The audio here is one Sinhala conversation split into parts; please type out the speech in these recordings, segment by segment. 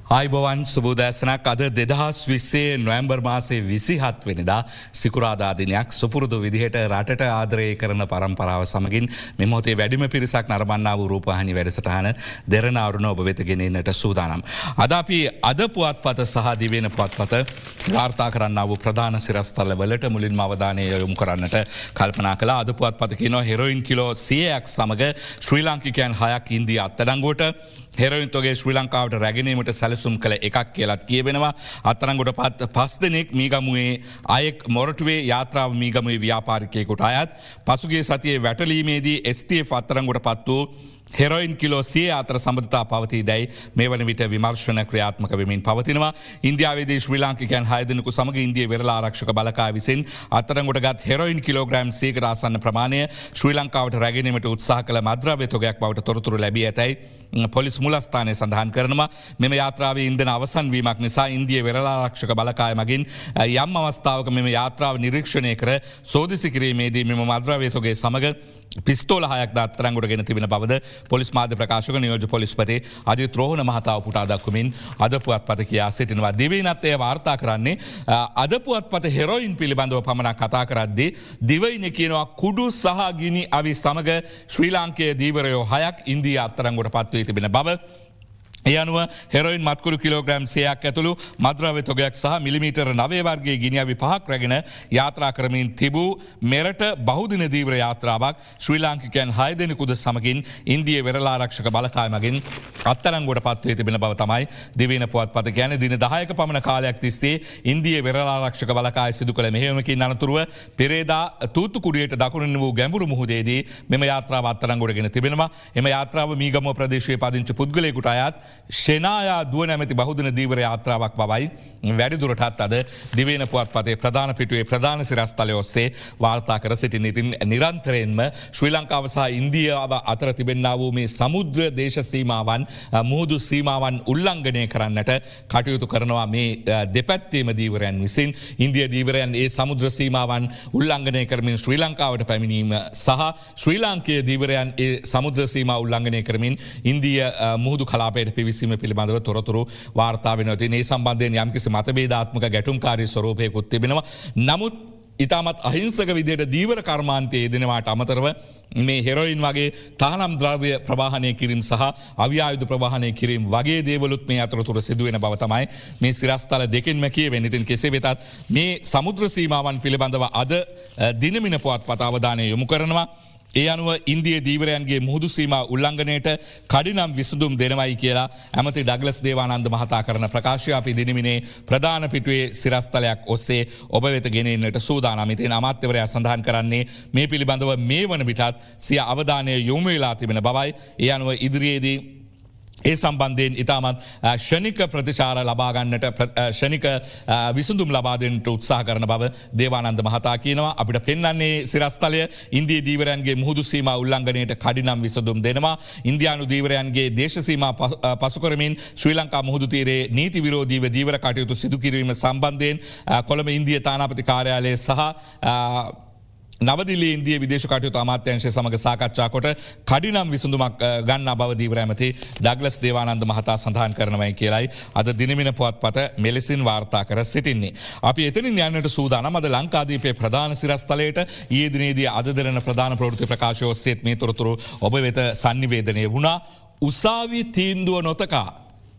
ආයිබෝවන් සුබෝදෑසනක් අද 2020 නොවැම්බර් මාසේ 27 වෙනිදා සිකුරාදා දිනයක් සුපුරුදු විදිහට රටට ආදරය කරන පරම්පරාව සමගින් මේ මොහොතේ වැඩිම පිරිසක් නරඹන්නා වූ රූපවාහිනී වැඩසටහන දෙරණ අරුණ ඔබ වෙත ගෙනෙන්නට සූදානම්. අද අපි අද පුවත්පත සහ දිවෙන පුවත්පත වාර්තා කරන්නා වූ ප්‍රධාන සිරස්තල වලට මුලින්ම අවධානය යොමු කරන්නට කල්පනා කළා. අද පුවත්පත කියනවා හෙරොයින් කිලෝ 100ක් සමග ශ්‍රී ලාංකිකයන් 6ක් ඉන්දියා අත්අඩංගුවට හෙරොයින් තොගේ ශ්‍රී ලංකාවට රැගෙනීමට සැලසුම් කළ එකක් කියලත් කියවෙනවා. අත්අඩංගුවට පත් 5 දෙනෙක් මීගමුවේ අයෙක් මොරටුවේ යාත්‍රාව මීගමුවේ ව්‍යාපාරිකයෙකුට අයත්. පසුගිය සතියේ වැටලීමේදී STF අත්අඩංගුවට පත් වූ හෙරොයින් කිලෝ 100 අතර සම්බන්ධතා පවතී දැයි මේ වන විට විමර්ශන ක්‍රියාත්මක වෙමින් පවතිනවා. ඉන්දියාවේදී ශ්‍රී ලාංකිකයන් 6 දෙනෙකු සමග ඉන්දියා වෙරළ ආරක්ෂක බලකාය විසින් අත්අඩංගුවටගත් හෙරොයින් කිලෝග්‍රෑම් 100කට ආසන්න ප්‍රමාණය ශ්‍රී ලංකාවට රැගෙනීමට උත්සාහ කළ මද්‍රව්‍ය තොගයක් බවට තොරතුරු ලැබී ඇතැයි පොලිස් මුලස්ථානය සඳහන් කරනවා. මෙම යාත්‍රාවේ ඉන්ධන අවසන් වීමක් නිසා ඉන්දියා වෙරළ ආරක්ෂක බලකාය මගින් යම් අවස්ථාවක මෙම යාත්‍රාව නිරීක්ෂණය කර සෝදිසි කිරීමේදී මෙම මද්‍රව්‍ය තොගේ සමග පිස්තෝල 6ක් අත්අඩංගුවට ගෙන තිබෙන බවද පොලිස් මාධ්‍ය ප්‍රකාශක නියෝජ්‍ය පොලිස්පති අජිත් රෝහණ මහතා පුටා දක්වමින් අද පුවත්පත කියා සිටිනවා. දිවයිනත් එය වාර්තා කරන්නේ අද පුවත්පත හෙරොයින් පිළිබඳව පමණක් කතා කරද්දී දිවයිනේ කියනවා කුඩු සහ ගිනි අවි සමග ශ්‍රී ලාංකේය දීවරයෝ 6ක් ඉන්දියා අත්අඩංගුවට පත් වී තිබෙන බව. ඒ අනුව හෙරොයින් මත්කුළු කිලෝග්‍රෑම් 100ක් ඇතුළු මද්‍රව්‍ය තොගයක් සහ මිලිමීටර 9 වර්ගයේ ගිනි අවි 5ක් රැගෙන යාත්‍රා කරමින් තිබූ මෙරට බහුදින දීවර යාත්‍රාවක් ශ්‍රී ලාංකිකයන් 6 දෙනෙකුද සමගින් ඉන්දියා වෙරළ ආරක්ෂක බලකාය මගින් අත්අඩංගුවට පත් වී තිබෙන බව තමයි දිවයින පුවත්පත කියන්නේ. දින 10ක පමණ කාලයක් තිස්සේ ඉන්දියා වෙරළ ආරක්ෂක බලකාය සිදු කළ මෙහෙයුමකින් අනතුරුව පෙරේදා තූතුකුඩියට දකුණින් වූ ගැඹුරු මුහුදේදී මෙම යාත්‍රාව අත්අඩංගුවට ගෙන තිබෙනවා. එම යාත්‍රාව මීගමුව ප්‍රදේශයේ පදිංචි පුද්ගලයෙකුට අයත් ශෙනායා දුව නැමැති බහුදින දීවර යාත්‍රාවක් බවයි වැඩිදුරටත් අද දිවයින පුවත්පතේ ප්‍රධාන පිටුවේ ප්‍රධාන සිරස්තලය ඔස්සේ වාර්තා කර සිටින. ඉතින් නිරන්තරයෙන්ම ශ්‍රී ලංකාව සහ ඉන්දියාව අතර තිබෙනා වූ මේ සමුද්‍ර දේශ සීමාවන් මුහුදු සීමාවන් උල්ලංඝනය කරන්නට කටයුතු කරනවා මේ දෙපැත්තේම දීවරයන් විසින්. ඉන්දියා දීවරයන් ඒ සමුද්‍ර සීමාවන් උල්ලංඝනය කරමින් ශ්‍රී ලංකාවට පැමිණීම සහ ශ්‍රී ලාංකේය දීවරයන් ඒ සමුද්‍ර සීමා උල්ලංඝනය කරමින් ඉන්දියා මුහුදු කලාපයට පිවිසීම පිළිබඳව තොරතුරු වාර්තා වෙනවා. ඉතින් මේ සම්බන්ධයෙන් යම්කිසි මතභේදාත්මක ගැටුම්කාරී ස්වරූපයකුත් තිබෙනවා. නමුත් ඉතාමත් අහිංසක විදිහට දීවර කර්මාන්තයේ යෙදෙනවාට අමතරව මේ හෙරොයින් වගේ තහනම් ද්‍රව්‍ය ප්‍රවාහනය කිරීම සහ අවියායුධ ප්‍රවාහනය කිරීම වගේ දේවලුත් මේ අතරතුර සිදුවෙන බව තමයි මේ සිරස්තල දෙකෙන්ම කියවෙන්නේ. ඉතින් කෙසේ වෙතත් මේ සමුද්‍ර සීමාවන් පිළිබඳව අද දිනමින පුවත්පත අවධානය යොමු කරනවා. ඒ අනුව ඉන්දියා දීවරයන්ගේ මුහුදු සීමා උල්ලංඝනයට කඩිනම් විසඳුම් දෙනවයි කියලා ඇමති ඩග්ලස් දේවානන්ද මහතා කරන ප්‍රකාශය අපි දිනමිනේ ප්‍රධාන පිටුවේ සිරස්තලයක් ඔස්සේ ඔබ වෙත ගෙනෙන්නට සූදානම්. ඉතින් අමාත්‍යවරයා සඳහන් කරන්නේ මේ පිළිබඳව මේ වන විටත් සිය අවධානය යොමු වෙලා තිබෙන බවයි. ඒ අනුව ඉදිරියේදී ඒ සම්බන්ධයෙන් ඉතාමත් ෂණික ප්‍රතිචාර ලබාගන්නට ෂණික විසඳුම් ලබාදෙන්ට උත්සාහ කරන බව දේවානන්ද මහතා කියනවා. අපිට පෙන්වන්නේ සිරස්තලය ඉන්දියා දීවරයන්ගේ මුහුදු සීමා උල්ලංඝනයට කඩිනම් විසඳුම් දෙනවා. ඉන්දියානු දීවරයන්ගේ දේශ සීමා පසු කරමින් ශ්‍රී ලංකා මුහුදු තීරයේ නීති විරෝධීව දීවර කටයුතු සිදු කිරීම සම්බන්ධයෙන් කොළඹ ඉන්දියා තානාපති කාර්යාලය සහ නවදිල්ලි ඉන්දියා විදේශ කටයුතු අමාත්‍යාංශය සමග සාකච්ඡා කොට කඩිනම් විසඳුමක් ගන්නා බව දීවර ඇමති ඩග්ලස් දේවානන්ද මහතා සඳහන් කරනවායි කියලයි අද දිනමින පුවත්පත මෙලෙසින් වාර්තා කර සිටින්නේ. අපි එතනින් යන්නට සූදානම්. අද ලංකාදීපයේ ප්‍රධාන සිරස්තලයට ඊයේ දිනේදී අද දෙරණ ප්‍රධාන ප්‍රවෘත්ති ප්‍රකාශය ඔස්සේත් මේ තොරතුරු ඔබ වෙත sannivedanaya වුණා. උසාවි තීන්දුව නොතකා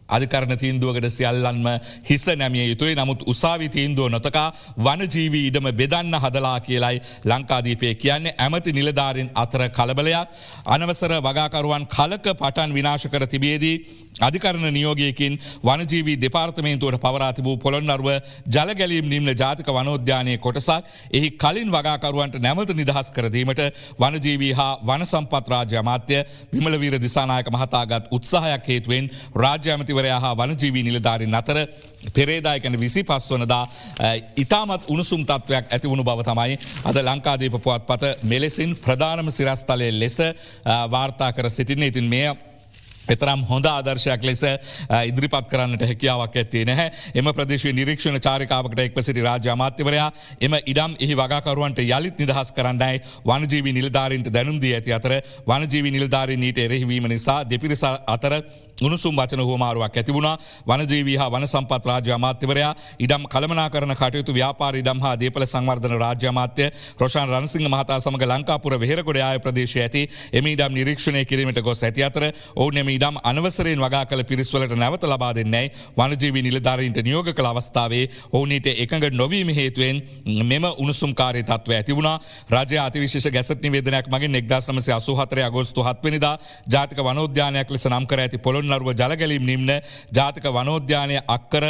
අධිකරණ තීන්දුවකට සියල්ලන්ම හිස නැමිය යුතුයි. නමුත් උසාවි තීන්දුව නොතකා වනජීවී ඉඩම බෙදන්න හදලා කියලයි ලංකාදීපය කියන්නේ. ඇමති නිලධාරීන් අතර කලබලයක්. අනවසර වගාකරුවන් කලක පටන් විනාශ කර තිබියදී අධිකරණ නියෝගයකින් වනජීවී දෙපාර්තමේන්තුවට පවරා තිබූ පොළොන්නරුව ජලගැලීම් නිම්න ජාතික වනෝද්‍යානයේ කොටසක් එහි කලින් වගාකරුවන්ට නැවත නිදහස් කර දීමට වනජීවී හා වන සම්පත් රාජ්‍ය අමාත්‍ය විමලවීර දිසානායක මහතාගත් උත්සාහයක් හේතුවෙන් රාජ්‍ය ඇමති වරයා වනජීවී නිලධාරීන් අතර පෙරේදා කියන්නේ 25 වනදා ඉතාමත් උණුසුම් තත්වයක් ඇති වුණු බව තමයි අද ලංකාදීප පුවත්පත මෙලෙසින් ප්‍රධානම සිරස්තලයේ ලෙස වාර්තා කර සිටින්නේ. ඉතින් මේ එතරම් හොඳ ආදර්ශයක් ලෙස ඉදිරිපත් කරන්නට හැකියාවක් ඇත්තේ නැහැ. එම ප්‍රදේශීය නිරීක්ෂණ චාරිකාවකට එක්ව සිටි රාජ්‍ය අමාත්‍යවරයා එම ඉඩම් එහි වගාකරුවන්ට යලිත් නිදහස් කරන්නයි වනජීවී නිලධාරීන්ට දැනුම් දී ඇති අතර වනජීවී නිලධාරීන් ඊට එරෙහි වීම නිසා දෙපිරිස අතර උණුසුම් වචන හුවමාරුවක් ඇති වුණා. වනජීවී හා වන සම්පත් රාජ්‍ය අමාත්‍යවරයා ඉඩම් කළමනාකරණ කටයුතු ව්‍යාපාර ඉඩම් හා දේපළ සංවර්ධන රාජ්‍ය අමාත්‍ය රොෂාන් රණසිංහ මහතා සමග ලංකාපුර වෙහෙරගොඩ ආය ප්‍රදේශයේ ඇති එම ඉඩම් නිරීක්ෂණය කිරීමට ගොස් ඇති අතර ඔවුන් එම ඉඩම් අනවසරයෙන් වගා කළ පිරිස්වලට නැවත ලබා දෙන්නේයි වනජීවී නිලධාරීන්ට නියෝග කළ අවස්ථාවේ ඔවුන් ඊට එකඟ නොවීම හේතුවෙන් මෙම උණුසුම්කාරී තත්ත්වය ඇති වුණා. රාජ්‍ය අතිවිශේෂ ගැසට් නිවේදනයක් මගින් 1984 අගෝස්තු 7 වෙනිදා ජාතික වනෝද්‍යානයක් ලෙස නම් කර ඇති පොළොන්නරුව ජලගැලීම් නිම්න ජාතික වනෝද්‍යානය අක්කර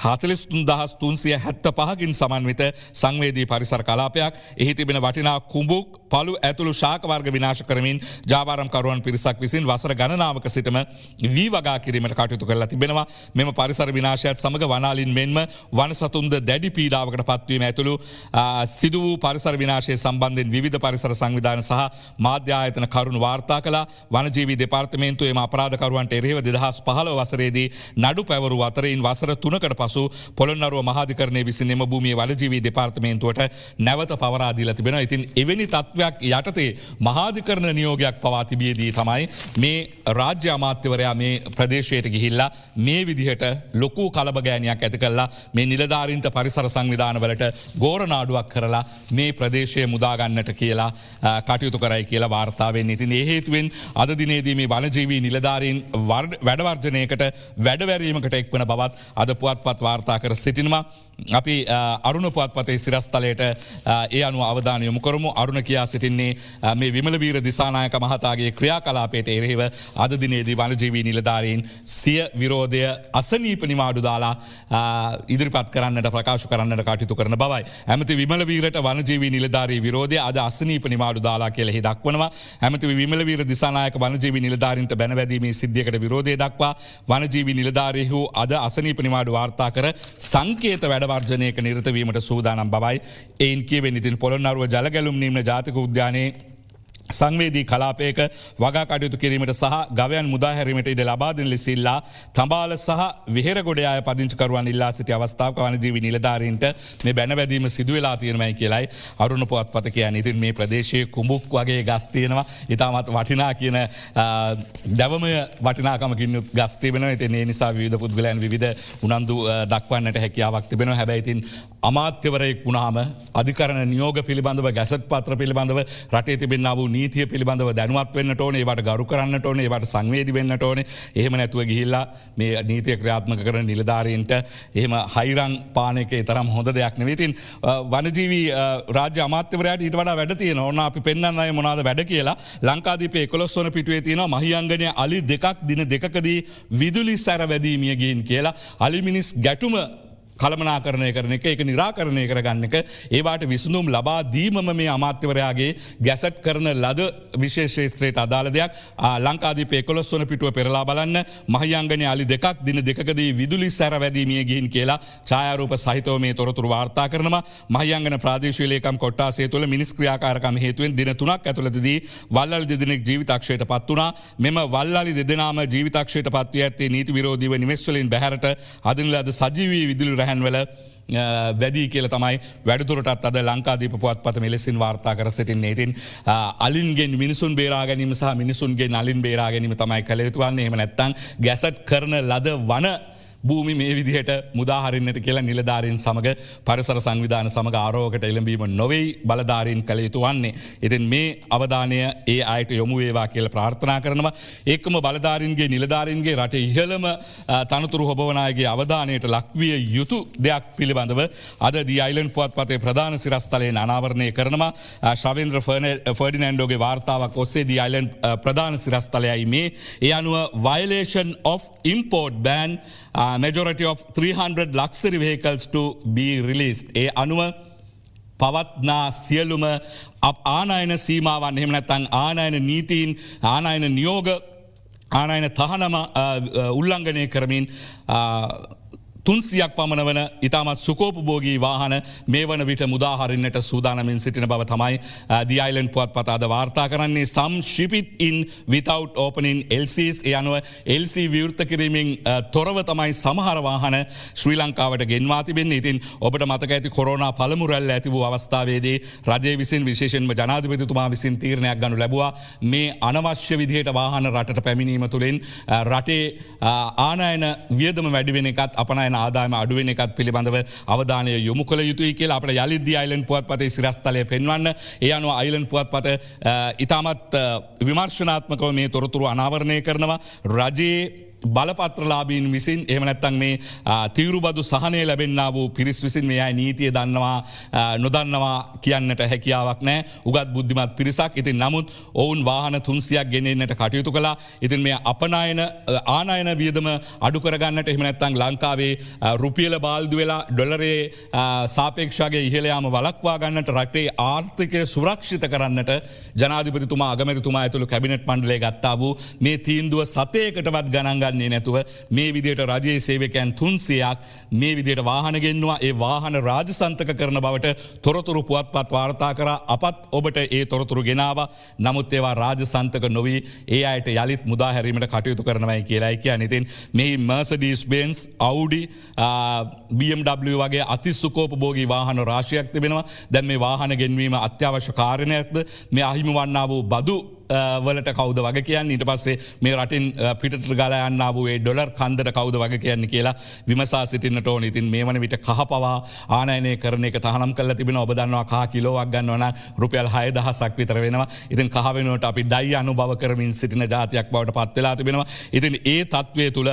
43375කින් සමන්විත සංවේදී පරිසර කලාපයක්. එහි තිබෙන වටිනා කුඹුක් පළු ඇතුළු ශාක වර්ග විනාශ කරමින් ජාවාරම්කරුවන් පිරිසක් විසින් වසර ගණනාවක සිටම වී වගා කිරීමට කටයුතු කරලා තිබෙනවා. මෙම පරිසර විනාශයත් සමග වනාලින් මෙන්ම වනසතුන්ද දැඩි පීඩාවකට පත්වීම ඇතුළු සිදු වූ පරිසර විනාශය සම්බන්ධයෙන් විවිධ පරිසර සංවිධාන සහ මාධ්‍ය ආයතන කරුණු වාර්තා කළා. වනජීවී දෙපාර්තමේන්තුවේ එම අපරාධකරුවන්ට එරෙහිව 2015 වසරේදී නඩු පැවරු අතරින් වසර 3කට පසු පොළොන්නරුව මහාධිකරණයේ විසින් එම භූමියේ වනජීවී දෙපාර්තමේන්තුවට නැවත පවරා දීලා තිබෙනවා. ඉතින් එවැනි තත්ත්වයක් යටතේ මහාධිකරණ නියෝගයක් පවා තිබියදී තමයි මේ රාජ්‍ය අමාත්‍යවරයා මේ ප්‍රදේශයට ගිහිල්ලා මේ විදිහට ලොකු කලබගෑනියක් ඇති කළා. මේ නිලධාරීන්ට පරිසර සංවිධානවලට ගෝරනාඩුවක් කරලා මේ ප්‍රදේශය මුදා ගන්නට කියලා කටයුතු කරයි කියලා වාර්තා වෙන්නේ. ඉතින් ඒ හේතුවෙන් අද දිනේදී මේ වනජීවී නිලධාරීන් වැඩවර්ජනයකට වැඩවැරීමකට එක්වන බවත් අද පුවත්පත් වාර්තා කර සිටිනවා. අපි අරුණ පුවත්පතේ සිරස්තලයට ඒ අනුව අවධානය යොමු කරමු. අරුණ කියා සිටින්නේ මේ විමලවීර දිසානායක මහතාගේ ක්‍රියාකලාපයට එරෙහිව අද දිනේදී වනජීවී නිලධාරීන් සිය විරෝධය අසනීප නිවාඩු දාලා ඉදිරිපත් කරන්නට ප්‍රකාශ කරන්නට කටයුතු කරන බවයි. ඇමති විමලවීරට වනජීවී නිලධාරී විරෝධය අද අසනීප නිවාඩු දාලා කියලා දක්වනවා. ඇමති විමලවීර දිසානායක වනජීවී නිලධාරීන්ට බැනවැදීමේ සිද්ධියකට විරෝධය දක්වා වනජීවී නිලධාරීහු අද අසනීප නිවාඩු වාර්තා කර සංකේත වැඩවර්ජනයක නිරතවීමට සූදානම් බවයි. එයින් කියවෙන්නේ ඉතින් පොළොන්නරුව ජලගැලුම් නිම්න ජාතික උද්‍යානයේ සංවේදී කලාපයක වගා කටයුතු කිරීමට සහ ගවයන් මුදා හැරීමට ඉඩ ලබා දෙන ලෙස ඉල්ලා තඹාල සහ වෙහෙරගොඩ ආය පදිංචිකරුවන් ඉල්ලා සිටි අවස්ථාවක වනජීවී නිලධාරීන්ට මේ බැනවැදීම සිදු වෙලා තියෙනමයි කියලායි අරුණ පුවත්පත කියන්නේ. ඉතින් මේ ප්‍රදේශයේ කුඹුක් වගේ ගස් තියෙනවා. ඊටමත් වටිනා කියන දවමය වටිනාකමකින් ගස් තිබෙනවා. ඉතින් ඒ නිසා විවිධ පුද්ගලයන් විවිධ උනන්දු දක්වන්නට හැකියාවක් තිබෙනවා. හැබැයි ඉතින් අමාත්‍යවරයෙක් වුණාම අධිකරණ නියෝග පිළිබඳව ගැසට් පත්‍ර පිළිබඳව රටේ තිබෙනා වූ නීතිය පිළිබඳව දැනුවත් වෙන්නට ඕනේ, ඒවට ගරු කරන්නට ඕනේ, ඒවට සංවේදී වෙන්නට ඕනේ. එහෙම නැතුව ගිහිල්ලා මේ නීතිය ක්‍රියාත්මක කරන නිලධාරීන්ට එහෙම හයිරන් පාන එක තරම් හොඳ දෙයක් නෙවෙයි. ඉතින් වනජීවී රාජ්‍ය අමාත්‍යවරයාට ඊට වඩා වැඩ තියෙනවා. ඕන අපි පෙන්වන්න අය මොනවාද වැඩ කියලා. ලංකාදීපේ 11 වන පිටුවේ තියෙනවා මහියංගනය අලි දෙකක් දින දෙකකදී විදුලි සැර වැදීමිය ගින් කියලා. අලි මිනිස් ගැටුම කළමනාකරණය කරන එක, ඒක නිරාකරණය කරගන්න එක, ඒවාට විසඳුම් ලබා දීමම මේ අමාත්‍යවරයාගේ ගැසට් කරන ලද විශේෂ ශ්‍රේෂ්ඨ අදාළ දෙයක්. ලංකාදීපේ 11 වන පිටුව පෙරලා බලන්න. මහියංගනයේ අලි දෙකක් දින දෙකකදී විදුලි සැර වැදීමිය ගිහින් කියලා ඡායාරූප සහිතව මේ තොරතුරු වාර්තා කරනවා. මහියංගන ප්‍රාදේශීය ලේකම් කොට්ටාසය තුළ මිනිස් ක්‍රියාකාරකම් හේතුවෙන් දින 3ක් ඇතුළතදී වල්ලලි දෙදෙනෙක් ජීවිතක්ෂයට පත් වුණා. මෙම වල්ලලි දෙදෙනාම ජීවිතක්ෂයට පත් වී ඇත්තේ නීති විරෝධීව නිවෙස් වලින් බැහැරට අදින ලද සජීවී විදුලි රැහැන්වල වැදී කියල තමයි වැඩතුරටත් අද ලංකාදීප පුවත්පත මෙලෙසින් වාර්තා කර සිටින්නේ. ඉතින් අලින්ගෙන් මිනිසුන් බේරා ගැනීම සහ මිනිසුන්ගේ අලින් බේරා ගැනීම තමයි කළ යුතු වන්නේ. එහෙම නැත්නම් ගැසට් කරන ලද වන භූමි මේ විදිහට මුදාහරින්නට කියලා නිලධාරීන් සමග පරිසර සංවිධාන සමග ආරෝහකට එළඹීම නොවේයි බලධාරීන් කළ යුතු වන්නේ. ඉතින් මේ අවධානය ඒ අයට යොමු වේවා කියලා ප්‍රාර්ථනා කරනවා. ඒකම බලධාරීන්ගේ නිලධාරීන්ගේ රටේ ඉහළම තනතුරු හොබවන අයගේ අවධානයට ලක්විය යුතු දෙයක් පිළිබඳව අද දී අයිලන්ඩ් පුවත්පතේ ප්‍රධාන සිරස්තලයෙන් අනාවරණය කරනවා. ශවේන්ද්‍ර ෆර්ඩිනැන්ඩෝගේ වාර්තාවක් ඔස්සේ දී අයිලන්ඩ් ප්‍රධාන සිරස්තලයයි මේ. ඒ අනුව violation of import ban majority of 300 luxury vehicles to be released. ඒ අනුව පවත්නා සියලුම ආනයන සීමාවන්, එහෙම නැත්නම් ආනයන නීතීන්, ආනයන නියෝග, ආනයන තහනම උල්ලංඝනය කරමින් 300ක් පමණ වන ඉතාමත් සුකෝපභෝගී වාහන මේ වන විට මුදාහරින්නට සූදානමින් සිටින බව තමයි The Island පුවත්පත අද වාර්තා කරන්නේ. Some ship it in without opening LCs. ඒ අනුව LC විවෘත කිරීමෙන් තොරව තමයි සමහර වාහන ශ්‍රී ලංකාවට ගෙන්වා තිබෙන්නේ. ඉතින් ඔබට මතක ඇති කොරෝනා පළමු රැල්ල ඇති වූ අවස්ථාවේදී රජය විසින් විශේෂයෙන්ම ජනාධිපතිතුමා විසින් තීරණයක් ගනු ලැබුවා මේ අනවශ්‍ය විදිහට වාහන රටට පැමිණීම තුළින් රටේ ආනයන වියදම වැඩි වෙන එකත් අපනයන ආදායම අඩුවෙන එකත් පිළිබඳව අවධානය යොමු කළ යුතුයි කියලා අපට යලිත් දී අයිලන්ඩ් පුවත්පතේ සිරස්තලය පෙන්වන්න. ඒ අනුව අයිලන්ඩ් පුවත්පත ඉතාමත් විමර්ශනාත්මකව මේ තොරතුරු අනාවරණය කරනවා. රජයේ බලපත්‍රලාබීන් විසින් එහෙම නැත්නම් මේ තීරුබදු සහනය ලැබෙන්නා වූ පිරිස් විසින් මේ අය නීතිය දන්නවා නොදන්නවා කියන්නට හැකියාවක් නැහැ. උගත් බුද්ධිමත් පිරිසක්. ඉතින් නමුත් ඔවුන් වාහන 300ක් ගෙනෙන්නට කටයුතු කළා. ඉතින් මේ අපනයන ආනයන වියදම අඩු කරගන්නට එහෙම නැත්නම් ලංකාවේ රුපියල බාල්දු වෙලා ඩොලරයේ සාපේක්ෂාගේ ඉහළ යාම වළක්වා ගන්නට රටේ ආර්ථිකය සුරක්ෂිත කරන්නට ජනාධිපතිතුමා අගමැතිතුමා ඇතුළු කැබිනට් මණ්ඩලය ගත්තා වූ මේ තීන්දුව සතයකටවත් ගණන් ගන්න නැතුව මේ විදියට රජයේ සේවකයන් 300ක් මේ විදියට වාහන ගෙන්නවා. ඒ වාහන රාජසන්තක කරන බවට තොරතුරු පුවත්පත් වාර්තා කරා. අපත් ඔබට ඒ තොරතුරු ගෙනාවා. නමුත් ඒවා රාජසන්තක නොවි ඒ අයට යලිත් මුදා හැරීමට කටයුතු කරනවායි කියලායි කියන්නේ. ඉතින් මේ Mercedes Benz, Audi, BMW වගේ අතිසුකෝපභෝගී වාහන රාශියක් තිබෙනවා. දැන් මේ වාහන ගෙන්වීම අත්‍යවශ්‍ය කාරණයක්ද? මේ අහිමි වන්නා වූ බදු වලට කවුද වග කියන්නේ ඊට පස්සේ මේ රටින් පිටට ගලා යන්නා වූ ඒ ඩොලර් කන්දට කවුද වග කියන්නේ කියලා විමසා සිටින්නට ඕනේ. ඉතින් මේ වන විට කහ පවා ආනයනය කරන එක තහනම් කරලා තිබෙනවා. ඔබ දන්නවා කහ කිලෝවක් ගන්නවා නම් රුපියල් 6000ක් විතර වෙනවා. ඉතින් කහ වෙනුවට අපි ඩයි අනුභව කරමින් සිටින ජාතියක් බවට පත් වෙලා තිබෙනවා. ඉතින් ඒ තත්වයේ තුල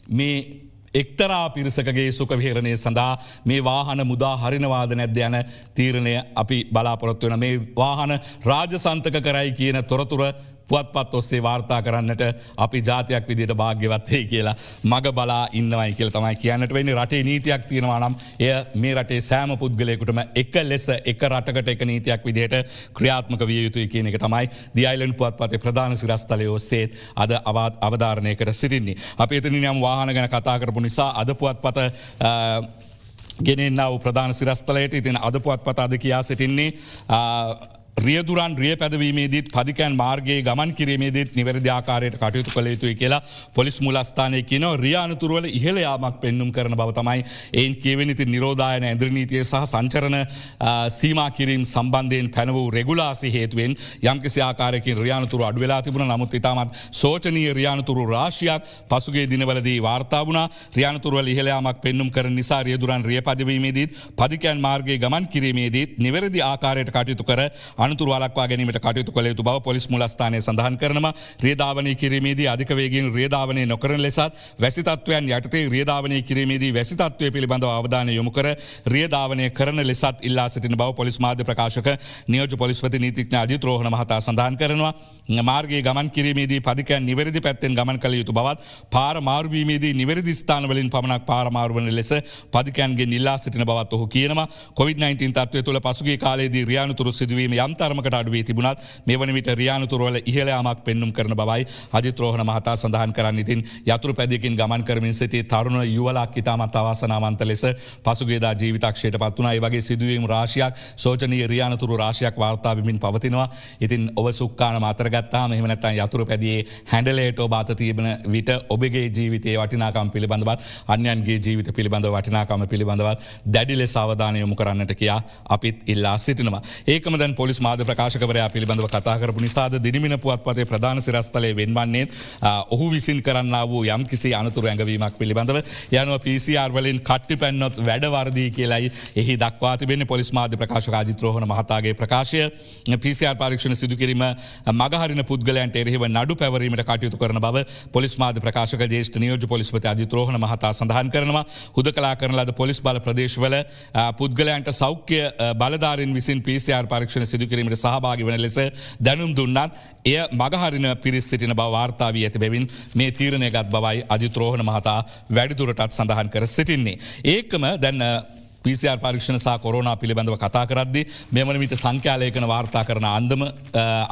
මේ එක්තරා පිරිසකගේ සුඛ විහරණය සඳහා මේ වාහන මුදා හරිනවාද නැද්ද යන තීරණය අපි බලාපොරොත්තු වෙන. මේ වාහන රාජසන්තක කරයි කියන තොරතුර පුවත්පත් ඔස්සේ වාර්තා කරන්නට අපි ජාතියක් විදිහට භාග්‍යවත් වෙයි කියලා මග බලා ඉන්නවයි කියලා තමයි කියන්නට වෙන්නේ. රටේ නීතියක් තියෙනවා නම් එය මේ රටේ සෑම පුද්ගලයෙකුටම එක ලෙස එක රටකට එක නීතියක් විදිහට ක්‍රියාත්මක විය යුතුයි කියන එක තමයි The Island පුවත්පතේ ප්‍රධාන සිරස්තලයේ ඔස්සේ අද අවධාරණය කර සිටින්නේ. අපි එතනින් යම් වාහන ගැන කතා කරපු නිසා අද පුවත්පත ගෙනෙන්නා වූ ප්‍රධාන සිරස්තලයට ඉතින් අද පුවත්පත අද කියා සිටින්නේ රියදුරන් රිය පැදවීමේදීත් පදිකයන් මාර්ගයේ ගමන් කිරීමේදීත් නිවැරදි ආකාරයට කටයුතු කළ යුතුයි කියලා පොලිස් මුලස්ථානයේ කියනවා. රිය අනතුරුවල ඉහළ යාමක් පෙන්눔 කරන බව තමයි එයින් කියවෙන. ඉතින් නිරෝධායන ඇඳරි නීතිය සහ සංචරණ සීමා කිරීම සම්බන්ධයෙන් පැන වූ රෙගුලාසි හේතුවෙන් යම්කිසි ආකාරයකින් රිය අනතුරු අඩු වෙලා තිබුණා. නමුත් ඊටමත් සෝචනීය රිය අනතුරු රාශියක් පසුගිය දිනවලදී වාර්තා වුණා. රිය අනතුරුවල ඉහළ යාමක් පෙන්눔 කරන නිසා රියදුරන් රිය පැදවීමේදීත් පදිකයන් මාර්ගයේ ගමන් කිරීමේදීත් නිවැරදි ආකාරයට කටයුතු කර අනතුරු වළක්වා ගැනීමට කටයුතු කළ යුතු බව පොලිස් මුලස්ථානයේ සඳහන් කරනවා. රිය ධාවනය කිරීමේදී අධික වේගයෙන් රිය ධාවනය නොකරන ලෙසත් වැසි තත්වයන් යටතේ රිය ධාවනය කිරීමේදී වැසි තත්වය පිළිබඳව අවධානය යොමු කර රිය ධාවනය කරන ලෙසත් ඉල්ලා සිටින බව පොලිස් මාධ්‍ය ප්‍රකාශක නියෝජ්‍ය පොලිස්පති නීතිඥ අජිත් රෝහණ මහතා සඳහන් කරනවා. මාර්ගයේ ගමන් කිරීමේදී පදිකයන් නිවැරදි පැත්තෙන් ගමන් කළ යුතු බවත් පාර මාරු වීමේදී නිවැරදි ස්ථාන වලින් පමණක් පාර මාරු වන ලෙස පදිකයන්ගෙන් ඉල්ලා සිටින බවත් ඔහු කියනවා. COVID-19 තත්ත්වය තුළ පසුගිය කාලයේදී රිය අනතුරු සිදුවීම යම් තරමකට අඩු වී තිබුණත් මේ වන විට රිය අනතුරු වල ඉහළ යාමක් පෙන්눔 කරන බවයි අජිත් රෝහණ මහතා සඳහන් කරන්නේ. ඉතින් යතුරු පැදියකින් ගමන් කරමින් සිටි තරුණ යුවලක් ඉතාමත් අවාසනාවන්ත ලෙස පසුගියදා ජීවිතක්ෂයට පත් වුණා. ඒ වගේ සිදුවීම් රාශියක් සෝචනීය රිය අනතුරු රාශියක් වාර්තා වෙමින් පවතිනවා. ඉතින් ඔබ සුක්කාන මාතර ගත්තාම එහෙම නැත්නම් යතුරු පැදියේ හැන්ඩලයට ඔබ අත තිබෙන විට ඔබගේ ජීවිතයේ වටිනාකම් පිළිබඳවත් අන්‍යයන්ගේ ජීවිත පිළිබඳව වටිනාකම පිළිබඳවත් දැඩි ලෙස අවධානය යොමු කරන්නට කියා අපිත් ඉල්ලා සිටිනවා. ඒකම දැන් පොලිස් මාධ්‍ය ප්‍රකාශකවරයා පිළිබඳව කතා කරපු නිසාද දිනමින පුවත්පතේ ප්‍රධාන සිරස්තලයේ වෙන්වන්නේ ඔහු විසින් කරන්නා වූ යම්කිසි අනතුරු ඇඟවීමක් පිළිබඳව. යනවා PCR වලින් කට්ටි පැන්නොත් වැඩ වර්ධී කියලායි එහි දක්වා තිබෙන්නේ පොලිස් මාධ්‍ය ප්‍රකාශක අජිත් රෝහණ මහතාගේ ප්‍රකාශය. PCR පරීක්ෂණ සිදු කිරීම මගහරින පුද්ගලයන්ට එරෙහිව නඩු පැවරීමට කටයුතු කරන බව පොලිස් මාධ්‍ය ප්‍රකාශක ජ්‍යෙෂ්ඨ නියෝජ්‍ය පොලිස්පති අජිත් රෝහණ මහතා සඳහන් කරනවා. හුදකලා කරන ලද පොලිස් බල ප්‍රදේශවල පුද්ගලයන්ට සෞඛ්‍ය බලධාරීන් විසින් PCR පරීක්ෂණ සිදු කිරීමට සහභාගී වන ලෙස දැනුම් දුන්නත් එය මගහරින පිරිස් සිටින බව වාර්තා වී ඇති බැවින් මේ තීරණය ගත් බවයි අජිත් රෝහණ මහතා වැඩිදුරටත් සඳහන් කර සිටින්නේ. ඒකම දැන් PCR පරීක්ෂණ සහ කොරෝනා පිළිබඳව කතා කරද්දී මේ වන විට සංඛ්‍යාලේඛන වාර්තා කරන අන්දම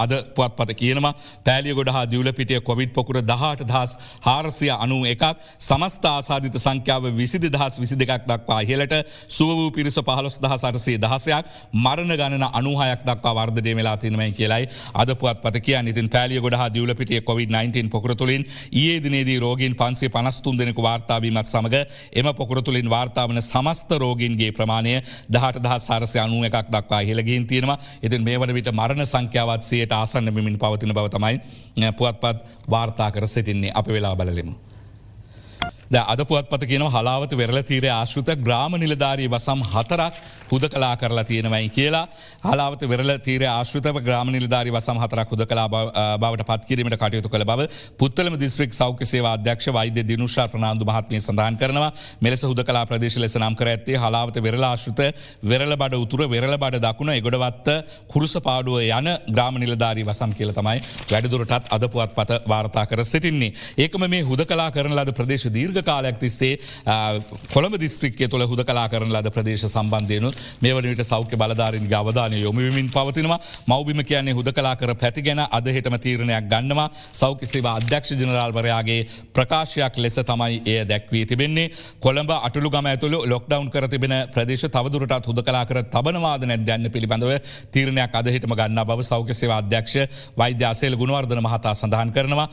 අද පුවත්පත කියනවා පෑලියගොඩ හා දියුලපිටිය කොවිඩ් පොකුර 18491ක් සමස්ත ආසාදිත සංඛ්‍යාව 20022ක් දක්වා ඉහළට සුව වූ පිරිස 15816ක් මරණ ගණන 96ක් දක්වා වර්ධනය වෙලා තියෙනවායි කියලායි අද පුවත්පත කියන්නේ. ඉතින් පෑලියගොඩ හා දියුලපිටිය COVID-19 පොකුර තුලින් ඊයේ දිනේදී රෝගීන් 553 දෙනෙකු වාර්තා වීමත් සමග එම පොකුර තුලින් වාර්තා වන සමස්ත රෝගීන්ගේ ප්‍රමාණය 18491ක් දක්වා ඉහළ ගින් තියෙනවා. ඉතින් මේ වන විට මරණ සංඛ්‍යාවත් 100ට ආසන්න වෙමින් පවතින බව තමයි පුවත්පත් වාර්තා කර සිටින්නේ. අපි වෙලා බලලෙමු. අද පුවත්පත කියනවා හලාවත වෙරළ තීරය ආශ්‍රිත ග්‍රාම නිලධාරී වසම් 4ක් හුදකලා කරලා තියෙනවයි කියලා. හලාවත වෙරළ තීරය ආශ්‍රිතව ග්‍රාම නිලධාරී වසම් 4ක් හුදකලා බවට පත් කිරීමට කටයුතු කළ බව පුත්තලම දිස්ත්‍රික් සෞඛ්‍ය සේවා අධ්‍යක්ෂ වෛද්‍ය දිනුෂා ප්‍රනාන්දු මහත්මිය සඳහන් කරනවා. මෙලෙස හුදකලා ප්‍රදේශ ලෙස නම් කර ඇත්තේ හලාවත වෙරළ ආශ්‍රිත වෙරළ බඩ උතුර වෙරළ බඩ දකුණ එගොඩවත්ත කුරුසපාඩුව යන ග්‍රාම නිලධාරී වසම් කියලා තමයි වැඩිදුරටත් අද පුවත්පත වාර්තා කර සිටින්නේ. ඒකම මේ හුදකලා කරන ලද ප්‍රදේශ දීර්ඝ කාලයක් තිස්සේ කොළඹ දිස්ත්‍රික්කය තුළ හුදකලා කරන ලද ප්‍රදේශ සම්බන්ධයනුත් මේ වන විට සෞඛ්‍ය බලධාරීන්ගේ අවධානය යොමු වෙමින් පවතිනවා. මව්බිම කියන්නේ හුදකලා කර පැති ගැන අද හෙටම තීරණයක් ගන්නවා. සෞඛ්‍ය සේවා අධ්‍යක්ෂ ජෙනරාල්වරයාගේ ප්‍රකාශයක් ලෙස තමයි එය දැක්වී තිබෙන්නේ. කොළඹ අටලුගම ඇතුළු ලොක්ඩවුන් කර තිබෙන ප්‍රදේශ තවදුරටත් හුදකලා කර තබනවාද නැද්ද යන්න පිළිබඳව තීරණයක් අද හෙටම ගන්නා බව සෞඛ්‍ය සේවා අධ්‍යක්ෂ වෛද්‍ය අසේල ගුණවර්ධන මහතා සඳහන් කරනවා.